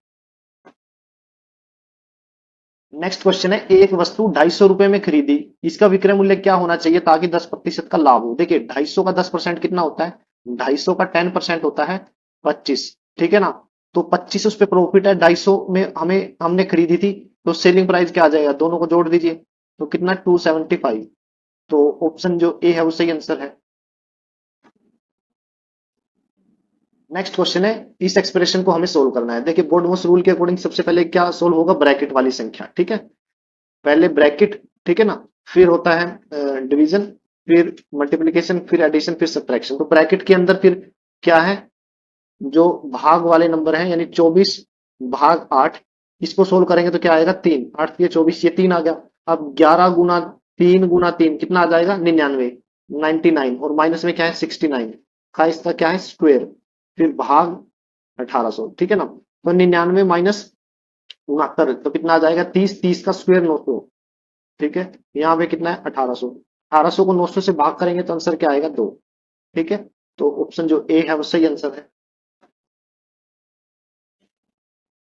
Speaker 1: नेक्स्ट क्वेश्चन है एक वस्तु 250 रुपए में खरीदी इसका विक्रय मूल्य क्या होना चाहिए ताकि 10% का लाभ हो। देखिए 250 का 10% कितना होता है 250 का 10% होता है 25। ठीक है ना। तो 25 उस पे प्रॉफिट है 250 में हमें हमने खरीदी थी तो सेलिंग प्राइस क्या आ जाएगा दोनों को जोड़ दीजिए तो कितना 275। तो ऑप्शन जो ए है वो सही आंसर है। नेक्स्ट क्वेश्चन है इस एक्सप्रेशन को हमें सोल्व करना है। देखिए बोर्डमोस रूल के अकॉर्डिंग सबसे पहले क्या सोल्व होगा ब्रैकेट वाली संख्या। ठीक है पहले ब्रैकेट ठीक है ना फिर होता है डिवीजन फिर मल्टीप्लिकेशन फिर एडिशन फिर सब्ट्रैक्शन। तो ब्रैकेट के अंदर फिर क्या है जो भाग वाले नंबर है यानी 24/8 इसको सोल्व करेंगे तो क्या आएगा 3 8 ये 24 ये 3 आ गया। अब 11 गुना 3 कितना आ जाएगा 99 99 और माइनस में क्या है 69 का इसका क्या है स्क्वायर फिर भाग 1800। ठीक है ना। तो 99 माइनस 69 तो कितना आ जाएगा 30 30 का स्क्वायर 900। ठीक है यहाँ पे कितना है 1800 1800 को 900 से भाग करेंगे तो आंसर क्या आएगा 2। ठीक है तो ऑप्शन जो ए है वो सही आंसर है।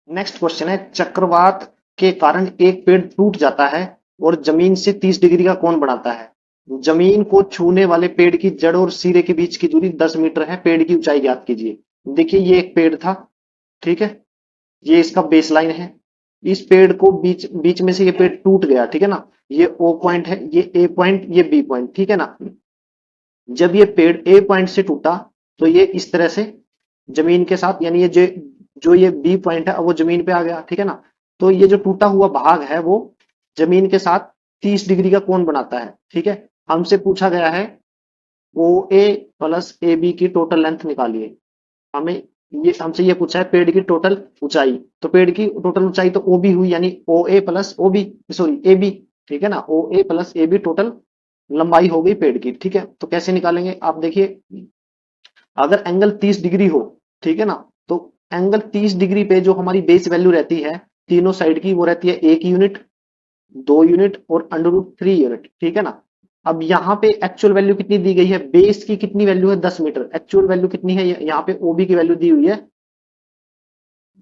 Speaker 1: नेक्स्ट क्वेश्चन है चक्रवात के कारण एक पेड़ टूट जाता है और जमीन से 30 डिग्री का कोण बनाता है। जमीन को छूने वाले पेड़ की जड़ और सिरे के बीच की दूरी 10 मीटर है पेड़ की ऊंचाई ज्ञात कीजिए। देखिए ये एक पेड़ था। ठीक है ये इसका बेस लाइन है। इस पेड़ को बीच बीच में से ये पेड़ टूट गया। ठीक है ना ये ओ पॉइंट है ये ए पॉइंट ये बी पॉइंट। ठीक है ना। जब ये पेड़ ए पॉइंट से टूटा तो ये इस तरह से जमीन के साथ यानी ये जो ये बी पॉइंट है अब वो जमीन पे आ गया। ठीक है ना। तो ये जो टूटा हुआ भाग है वो जमीन के साथ 30 डिग्री का कोण बनाता है। ठीक है हमसे पूछा गया है ओ ए प्लस ए बी की टोटल लेंथ निकालिए। हमें ये हमसे ये पूछा है पेड़ की टोटल ऊंचाई। तो पेड़ की टोटल ऊंचाई तो ओ बी हुई यानी O A plus O B sorry A B. ठीक है ना O A plus A B total लंबाई हो गई पेड़ की। ठीक है तो कैसे निकालेंगे आप देखिए अगर एंगल 30 डिग्री हो ठीक है ना तो एंगल 30 डिग्री पे जो हमारी बेस वैल्यू रहती है तीनों साइड की वो रहती है 1 यूनिट 2 यूनिट और √3 यूनिट। ठीक है ना। अब यहाँ पे एक्चुअल वैल्यू कितनी दी गई है बेस की कितनी वैल्यू है 10 मीटर एक्चुअल वैल्यू कितनी है यहाँ पे ओबी की वैल्यू दी हुई है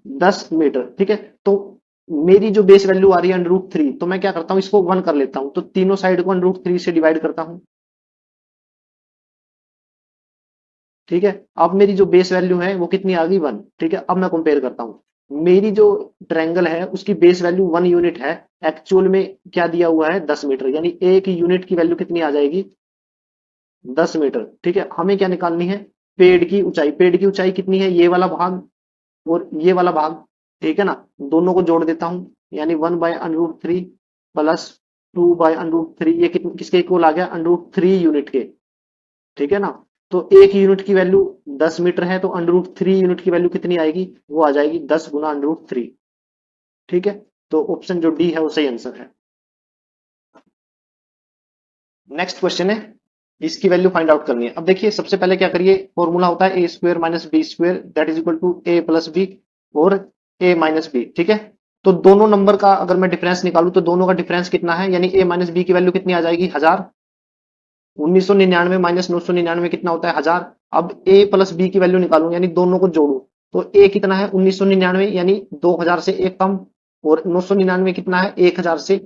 Speaker 1: 10 मीटर। ठीक है तो मेरी जो बेस वैल्यू आ रही है √3 तो मैं क्या करता हूँ इसको 1 कर लेता हूँ तो तीनों साइड को √3 से डिवाइड करता हूँ। ठीक है। अब मेरी जो बेस वैल्यू है वो कितनी आ गई 1। ठीक है, अब मैं कंपेयर करता हूँ, मेरी जो ट्रायंगल है उसकी बेस वैल्यू 1 यूनिट है, एक्चुअल में क्या दिया हुआ है 10 मीटर, यानी एक यूनिट की वैल्यू कितनी आ जाएगी 10 मीटर। ठीक है, हमें क्या निकालनी है, पेड़ की ऊंचाई। पेड़ की ऊंचाई कितनी है, ये वाला भाग और ये वाला भाग, ठीक है ना, दोनों को जोड़ देता हूं, यानी 1/√3 प्लस 2/√3, ये किसके इक्वल आ गया, √3 यूनिट के। ठीक है ना, तो एक यूनिट की वैल्यू 10 मीटर है, तो √3 यूनिट की वैल्यू कितनी आएगी, वो आ जाएगी 10 गुना √3। ठीक है, तो ऑप्शन जो डी है वो सही आंसर है। नेक्स्ट क्वेश्चन है, इसकी वैल्यू फाइंड आउट करनी है। अब देखिए सबसे पहले क्या करिए, फॉर्मूला होता है a² - b² that is equal to a + b और a - b। ठीक है, तो दोनों नंबर का अगर मैं डिफरेंस निकालूं तो दोनों का डिफरेंस कितना है, यानी a - b की वैल्यू कितनी आ जाएगी 1000। 1999 - 999 कितना होता है 1000। अब a + b की वैल्यू निकालूं, यानी दोनों को जोड़ू, तो a कितना है 1999, यानी 2000 से एक कम, और 999 कितना है 1000 से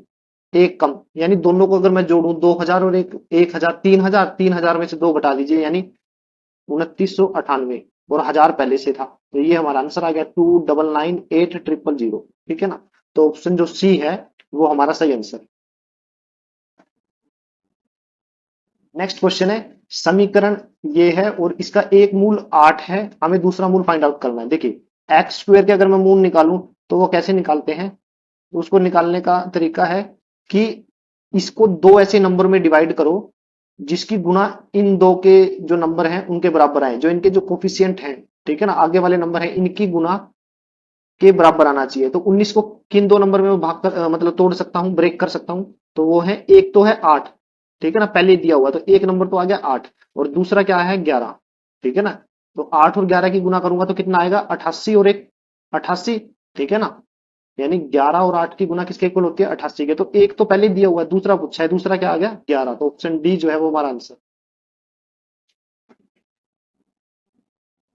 Speaker 1: एक कम, यानी दोनों को अगर मैं जोड़ूं 2000 और एक 1000, 3000, 3000 में से दो घटा दीजिए, यानी 2998, और 1000 पहले से था, तो ये हमारा आंसर आ गया 2998000। ठीक है ना, तो ऑप्शन जो सी है वो हमारा सही आंसर। नेक्स्ट क्वेश्चन है, समीकरण ये है और इसका एक मूल 8 है, हमें दूसरा मूल फाइंड आउट करना है। देखिए x² के अगर मैं मूल निकालूं तो वो कैसे निकालते हैं, उसको निकालने का तरीका है कि इसको दो ऐसे नंबर में डिवाइड करो जिसकी गुणा इन दो के जो नंबर हैं उनके बराबर आए, जो इनके जो कोफिशियंट हैं, ठीक है ना, आगे वाले नंबर हैं, इनकी गुणा के बराबर आना चाहिए। तो 19 को किन दो नंबर में भाग कर मतलब तोड़ सकता हूं, ब्रेक कर सकता हूं, तो वो है, एक तो है 8, ठीक है ना, पहले दिया हुआ, तो एक नंबर तो आ गया 8, और दूसरा क्या है 11। ठीक है ना, तो 8 और 11 की गुना करूंगा तो कितना आएगा 88, और एक 88। ठीक है ना, यानी 11 और 8 की गुना किसके इक्वल होती है 88 के, तो एक तो पहले दिया हुआ है, दूसरा पूछा है, दूसरा क्या आ गया 11, तो ऑप्शन डी जो है वो हमारा आंसर।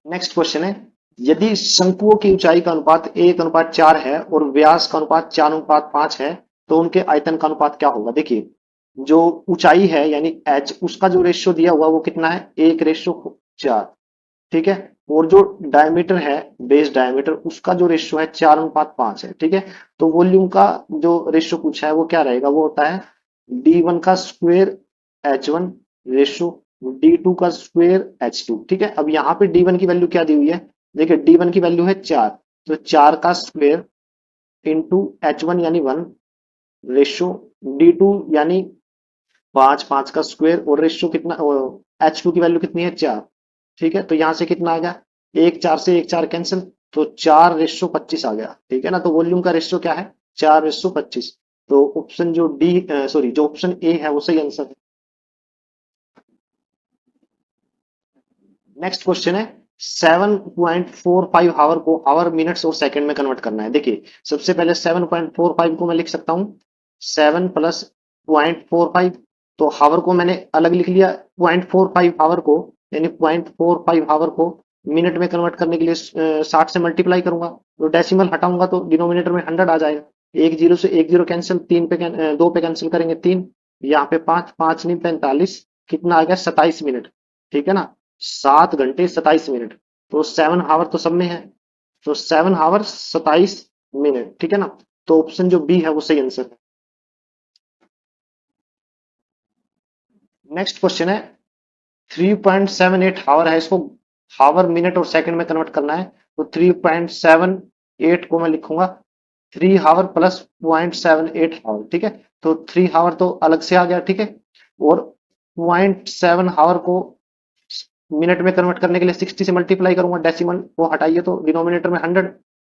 Speaker 1: नेक्स्ट क्वेश्चन है, यदि शंकुओं की ऊंचाई का अनुपात 1:4 है और व्यास का अनुपात 4:5 है, तो उनके आयतन का अनुपात क्या होगा। देखिए जो ऊंचाई है यानी एच, उसका जो रेशियो दिया हुआ वो कितना है 1:4। ठीक है, और जो डायमीटर है, बेस डायमीटर, उसका जो रेशियो है 4:5 है। ठीक है, तो वॉल्यूम का जो रेशियो पूछा है वो क्या रहेगा, वो होता है D1 का स्क्वायर H1 रेशियो D2 का स्क्वायर H2। ठीक है, अब यहाँ पे D1 की वैल्यू क्या दी हुई है, देखिए D1 की वैल्यू है 4, तो 4 का स्क्वायर इंटू H1 यानी 1 रेशियो D2 यानी 5, 5 का स्क्वायर, और रेशियो कितना, H2 की वैल्यू कितनी है 4। ठीक है, तो यहां से कितना आ गया, एक 4 से एक 4 कैंसिल, तो 4:25 आ गया। ठीक है ना, तो वॉल्यूम का रेशियो क्या है 4:25, तो ऑप्शन जो डी, सॉरी जो ऑप्शन ए है वो सही आंसर है। नेक्स्ट क्वेश्चन है, 7.45 हावर को हावर मिनट्स और सेकंड में कन्वर्ट करना है। देखिए सबसे पहले 7.45 को मैं लिख सकता हूँ 7 प्लस 0.45, तो हावर को मैंने अलग लिख लिया, 0.45 हावर को, यानी 0.45 हावर को मिनट में कन्वर्ट करने के लिए 60 से मल्टीप्लाई करूंगा, तो डेसिमल हटाऊंगा तो डिनोमिनेटर में 100 आ जाएगा, एक जीरो से एक जीरो कैंसिल, तीन पे दो पे कैंसिल करेंगे 3, यहाँ पे 5, 5 नहीं 45, कितना आ गया 27 मिनट। ठीक है ना, 7 घंटे 27 मिनट, तो 7 हावर तो सब में है, तो 7 हावर 27 मिनट। ठीक है ना, तो ऑप्शन जो बी है वो सही आंसर है। नेक्स्ट क्वेश्चन है, 3.78 हावर है, इसको हावर मिनट और सेकंड में कन्वर्ट करना है, तो 3.78 को मैं लिखूंगा 3 हावर प्लस 0.78 हावर। ठीक है, तो 3 हावर तो अलग से आ गया, ठीक है, और 0.7 हावर को मिनट में कन्वर्ट करने के लिए 60 से मल्टीप्लाई करूंगा, डेसिमल वो हटाइए तो डिनोमिनेटर में 100,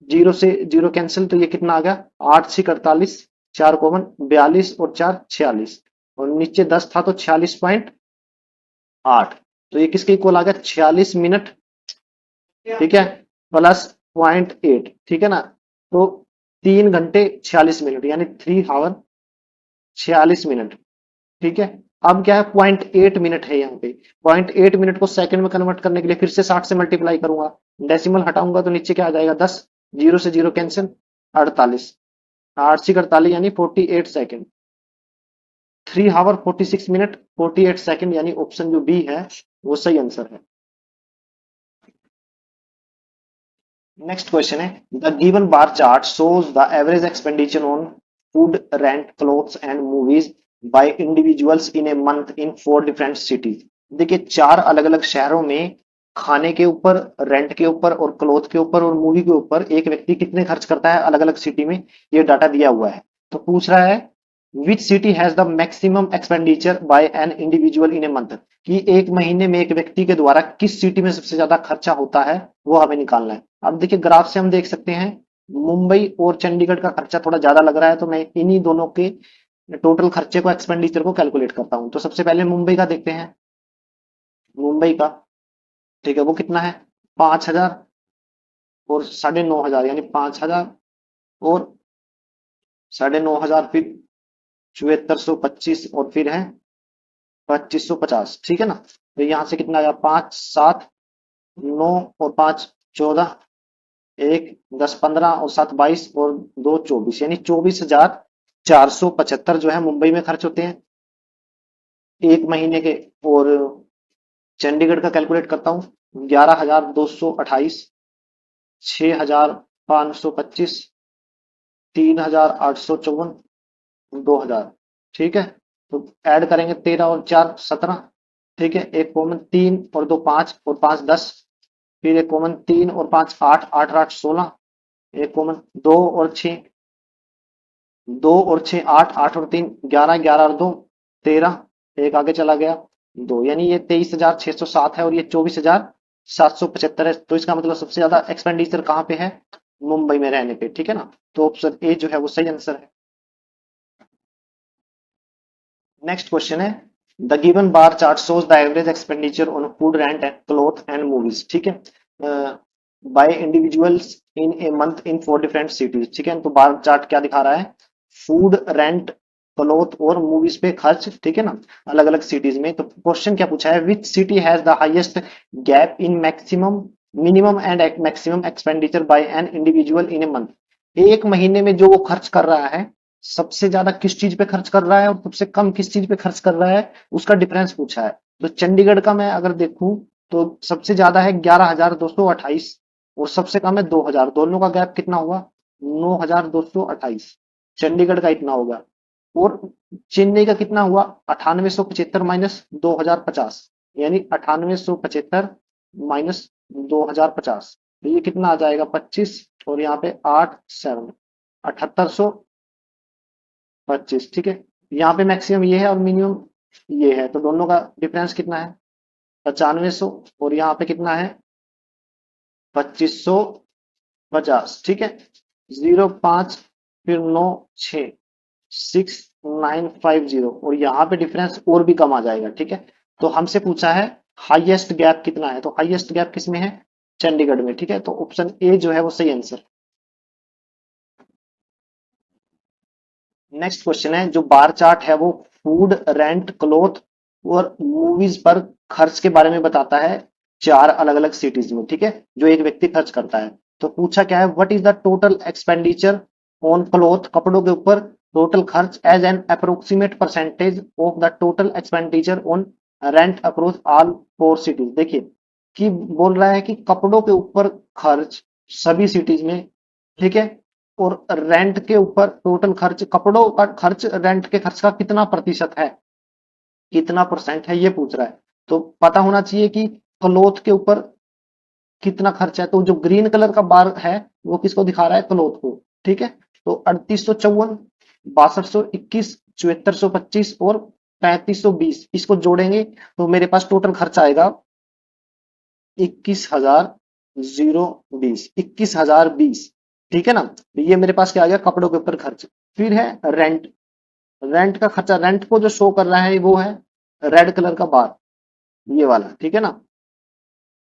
Speaker 1: जीरो से जीरो कैंसिल, तो ये कितना आ गया 8 6 48, 4 कॉमन 42 और 4 46, और नीचे 10 था तो 46.8, तो ये किसके इक्वल आ गया 46 मिनट। ठीक है, प्लस 0.8। ठीक है ना, तो 3 घंटे 46 मिनट, यानी 3 हावर 46 मिनट। ठीक है, अब क्या है 0.8 मिनट है, यहाँ पे 0.8 मिनट को सेकंड में कन्वर्ट करने के लिए फिर से 60 से मल्टीप्लाई करूंगा, डेसिमल हटाऊंगा तो नीचे क्या आ जाएगा 10, जीरो से जीरो कैंसिल, 48, 8 6 48 यानी 48 सेकेंड, 3 हावर 46 मिनट 48 सेकेंड, यानी ऑप्शन जो बी है वो सही आंसर है। नेक्स्ट क्वेश्चन है the given bar chart shows the average expenditure on food rent clothes and movies bye individuals in a month in 4 different cities. देखिए 4 अलग अलग शहरों में खाने के ऊपर, रेंट के ऊपर और क्लोथ के ऊपर और मूवी के ऊपर एक व्यक्ति कितने खर्च करता है अलग अलग सिटी में, ये डाटा दिया हुआ है। तो पूछ रहा है which city has the maximum expenditure bye an individual in a month, कि एक महीने में एक व्यक्ति के द्वारा किस सिटी में सबसे ज्यादा खर्चा होता है वो हमें निकालना है। अब देखिए ग्राफ से हम देख सकते हैं मुंबई और चंडीगढ़ का खर्चा थोड़ा ज्यादा लग रहा है, तो मैं इन्हीं दोनों के टोटल खर्चे को, एक्सपेंडिचर को कैलकुलेट करता हूं। तो सबसे पहले मुंबई का देखते हैं। मुंबई का ठीक है, वो कितना है 5,000 और 9,500, यानी 5,000 और 9,500, फिर 7425 और फिर है 2550। ठीक है ना। तो यहाँ से कितना आया 5 7 9 और 5 14, 1 10 15 और 7 22 और 2 24, यानी 24,475 जो है मुंबई में खर्च होते हैं एक महीने के। और चंडीगढ़ का कैलकुलेट करता हूँ 11,228, 6,525, 3,854, 2,000। ठीक है। तो ऐड करेंगे 13 और 4 17। ठीक है, एक कॉमन 3 और 2 5 और 5 10, फिर एक कॉमन 3 और 5 8, 8 और 8 16, एक कॉमन 2 और 6, 2 और 6 8, 8 और 3 11, 11 और 2 13, एक आगे चला गया 2, यानी ये 23,607 है और ये 24,775 है। तो इसका मतलब सबसे ज्यादा एक्सपेंडिचर कहाँ पे है, मुंबई में रहने पे। ठीक है ना। तो ऑप्शन ए जो है वो सही आंसर है। नेक्स्ट क्वेश्चन है the given bar chart shows the average expenditure on food rent and cloth and movies. ठीक है, bye individuals in a month in 4 different cities. ठीक है, तो बार चार्ट क्या दिखा रहा है, फूड रेंट क्लॉथ और मूवीज पे खर्च। ठीक है ना, अलग अलग सिटीज में। तो क्वेश्चन क्या पूछा है, which city has the highest gap in maximum minimum and maximum expenditure bye an individual in a month. एक महीने में जो वो खर्च कर रहा है, सबसे ज्यादा किस चीज पे खर्च कर रहा है और सबसे कम किस चीज पे खर्च कर रहा है, उसका डिफरेंस पूछा है। तो चंडीगढ़ का मैं अगर देखूं तो सबसे ज्यादा है 11,228 और सबसे कम है 2,000। दोनों का गैप कितना हुआ 9,228। चंडीगढ़ का इतना होगा। और चेन्नई का कितना हुआ 9875 माइनस 2,050, यानी 9875 माइनस 2,050। तो ये कितना आ जाएगा 25 और यहाँ पे 8 7 7,825। ठीक है, यहाँ पे मैक्सिमम ये है और मिनिमम ये है, तो दोनों का डिफरेंस कितना है 9500 और यहाँ पे कितना है 2550। ठीक है, 0 5 फिर 9 6 6,950 और यहाँ पे डिफरेंस और भी कम आ जाएगा। ठीक है, तो हमसे पूछा है हाईएस्ट गैप कितना है, तो हाईएस्ट गैप किस में है, चंडीगढ़ में। ठीक है, तो ऑप्शन ए जो है वो सही आंसर। नेक्स्ट क्वेश्चन है जो बार चार्ट है वो फूड रेंट क्लॉथ और मूवीज पर खर्च के बारे में बताता है 4 अलग अलग सिटीज में। ठीक है, जो एक व्यक्ति खर्च करता है। तो पूछा क्या है, what is the total expenditure on cloth, कपड़ों के ऊपर टोटल खर्च as an approximate percentage of the total expenditure on rent across all 4 cities. देखिए कि बोल रहा है कि कपड़ों के ऊपर खर्च सभी सिटीज में। ठीक है, और रेंट के ऊपर टोटल खर्च, कपड़ों का खर्च रेंट के खर्च का कितना प्रतिशत है, कितना परसेंट है, ये पूछ रहा है। तो पता होना चाहिए कि क्लोथ के ऊपर कितना खर्च है। तो जो ग्रीन कलर का बार है वो किसको दिखा रहा है, क्लोथ को। ठीक है, तो 3854, 6221, 7425 और 3520 इसको जोड़ेंगे तो मेरे पास टोटल खर्च आएगा 21,020, 21,020। ठीक है ना, तो ये मेरे पास क्या आ गया कपड़ों के ऊपर खर्च। फिर है रेंट, रेंट का खर्चा, रेंट को जो शो कर रहा है वो है रेड कलर का बार, ये वाला। ठीक है ना,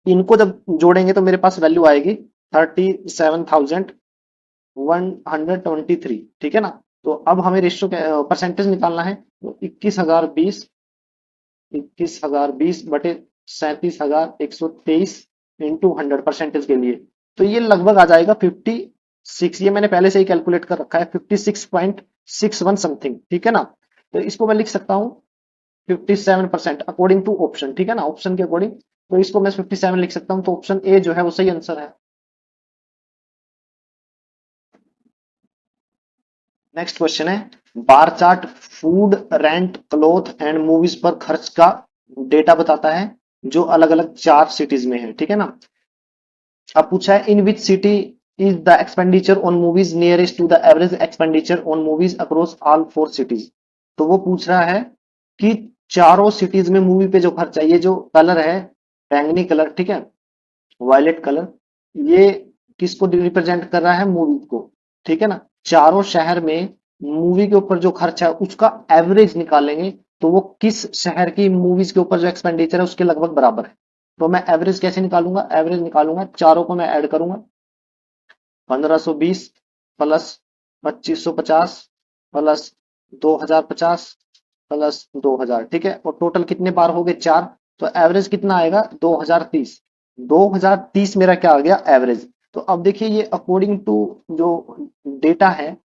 Speaker 1: इनको जब जोड़ेंगे तो मेरे पास वैल्यू आएगी 37,123। ठीक है ना, तो अब हमें रेशियो परसेंटेज निकालना है। तो 21,020 बटे 37,123 इंटू 100 परसेंटेज के लिए, तो ये लगभग आ जाएगा 56। ये मैंने पहले से ही कैलकुलेट कर रखा है 56.61 समथिंग। ठीक है ना, तो इसको मैं लिख सकता हूँ 57% अकॉर्डिंग टू ऑप्शन। ठीक है ना, ऑप्शन के अकॉर्डिंग तो इसको मैं 57 लिख सकता हूँ। तो ऑप्शन ए जो है वो सही आंसर है। नेक्स्ट क्वेश्चन है, bar chart food, rent, cloth and movies पर खर्च का डेटा बताता है जो अलग अलग 4 सिटीज में है, ठीक है ना। अब पूछा है, in which city is the expenditure on movies nearest to the average expenditure on movies across all 4 cities. तो वो पूछ रहा है कि चारों सिटीज में मूवी पे जो खर्चा है, ये जो कलर है बैंगनी कलर, ठीक है, वायलेट कलर, ये किसको रिप्रेजेंट कर रहा है, मूवी को, ठीक है ना। चारों शहर में मूवी के ऊपर जो खर्चा है उसका एवरेज निकालेंगे, तो वो किस शहर की मूवीज के ऊपर जो एक्सपेंडिचर है उसके लगभग बराबर है। तो मैं एवरेज कैसे निकालूंगा, एवरेज निकालूंगा, चारों को मैं ऐड करूंगा, 1520 प्लस 2550 प्लस 2050 प्लस 2000, ठीक है, और टोटल कितने बार हो गए, 4। तो एवरेज कितना आएगा, 2030। 2030 मेरा क्या आ गया, एवरेज। तो अब देखिए ये अकॉर्डिंग टू जो डेटा है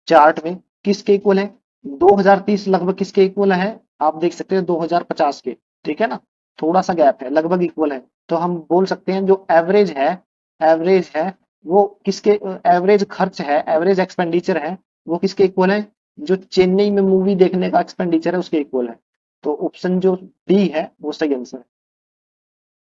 Speaker 1: चार्ट में किसके इक्वल है, 2030 लगभग किसके इक्वल है, आप देख सकते हैं 2050 के, ठीक है ना, थोड़ा सा गैप है, लगभग इक्वल है। तो हम बोल सकते हैं जो एवरेज है वो किसके, एवरेज खर्च है, एवरेज एक्सपेंडिचर है, वो किसके इक्वल है, जो चेन्नई में मूवी देखने का एक्सपेंडिचर है उसके इक्वल है। तो ऑप्शन जो डी है वो सही आंसर है।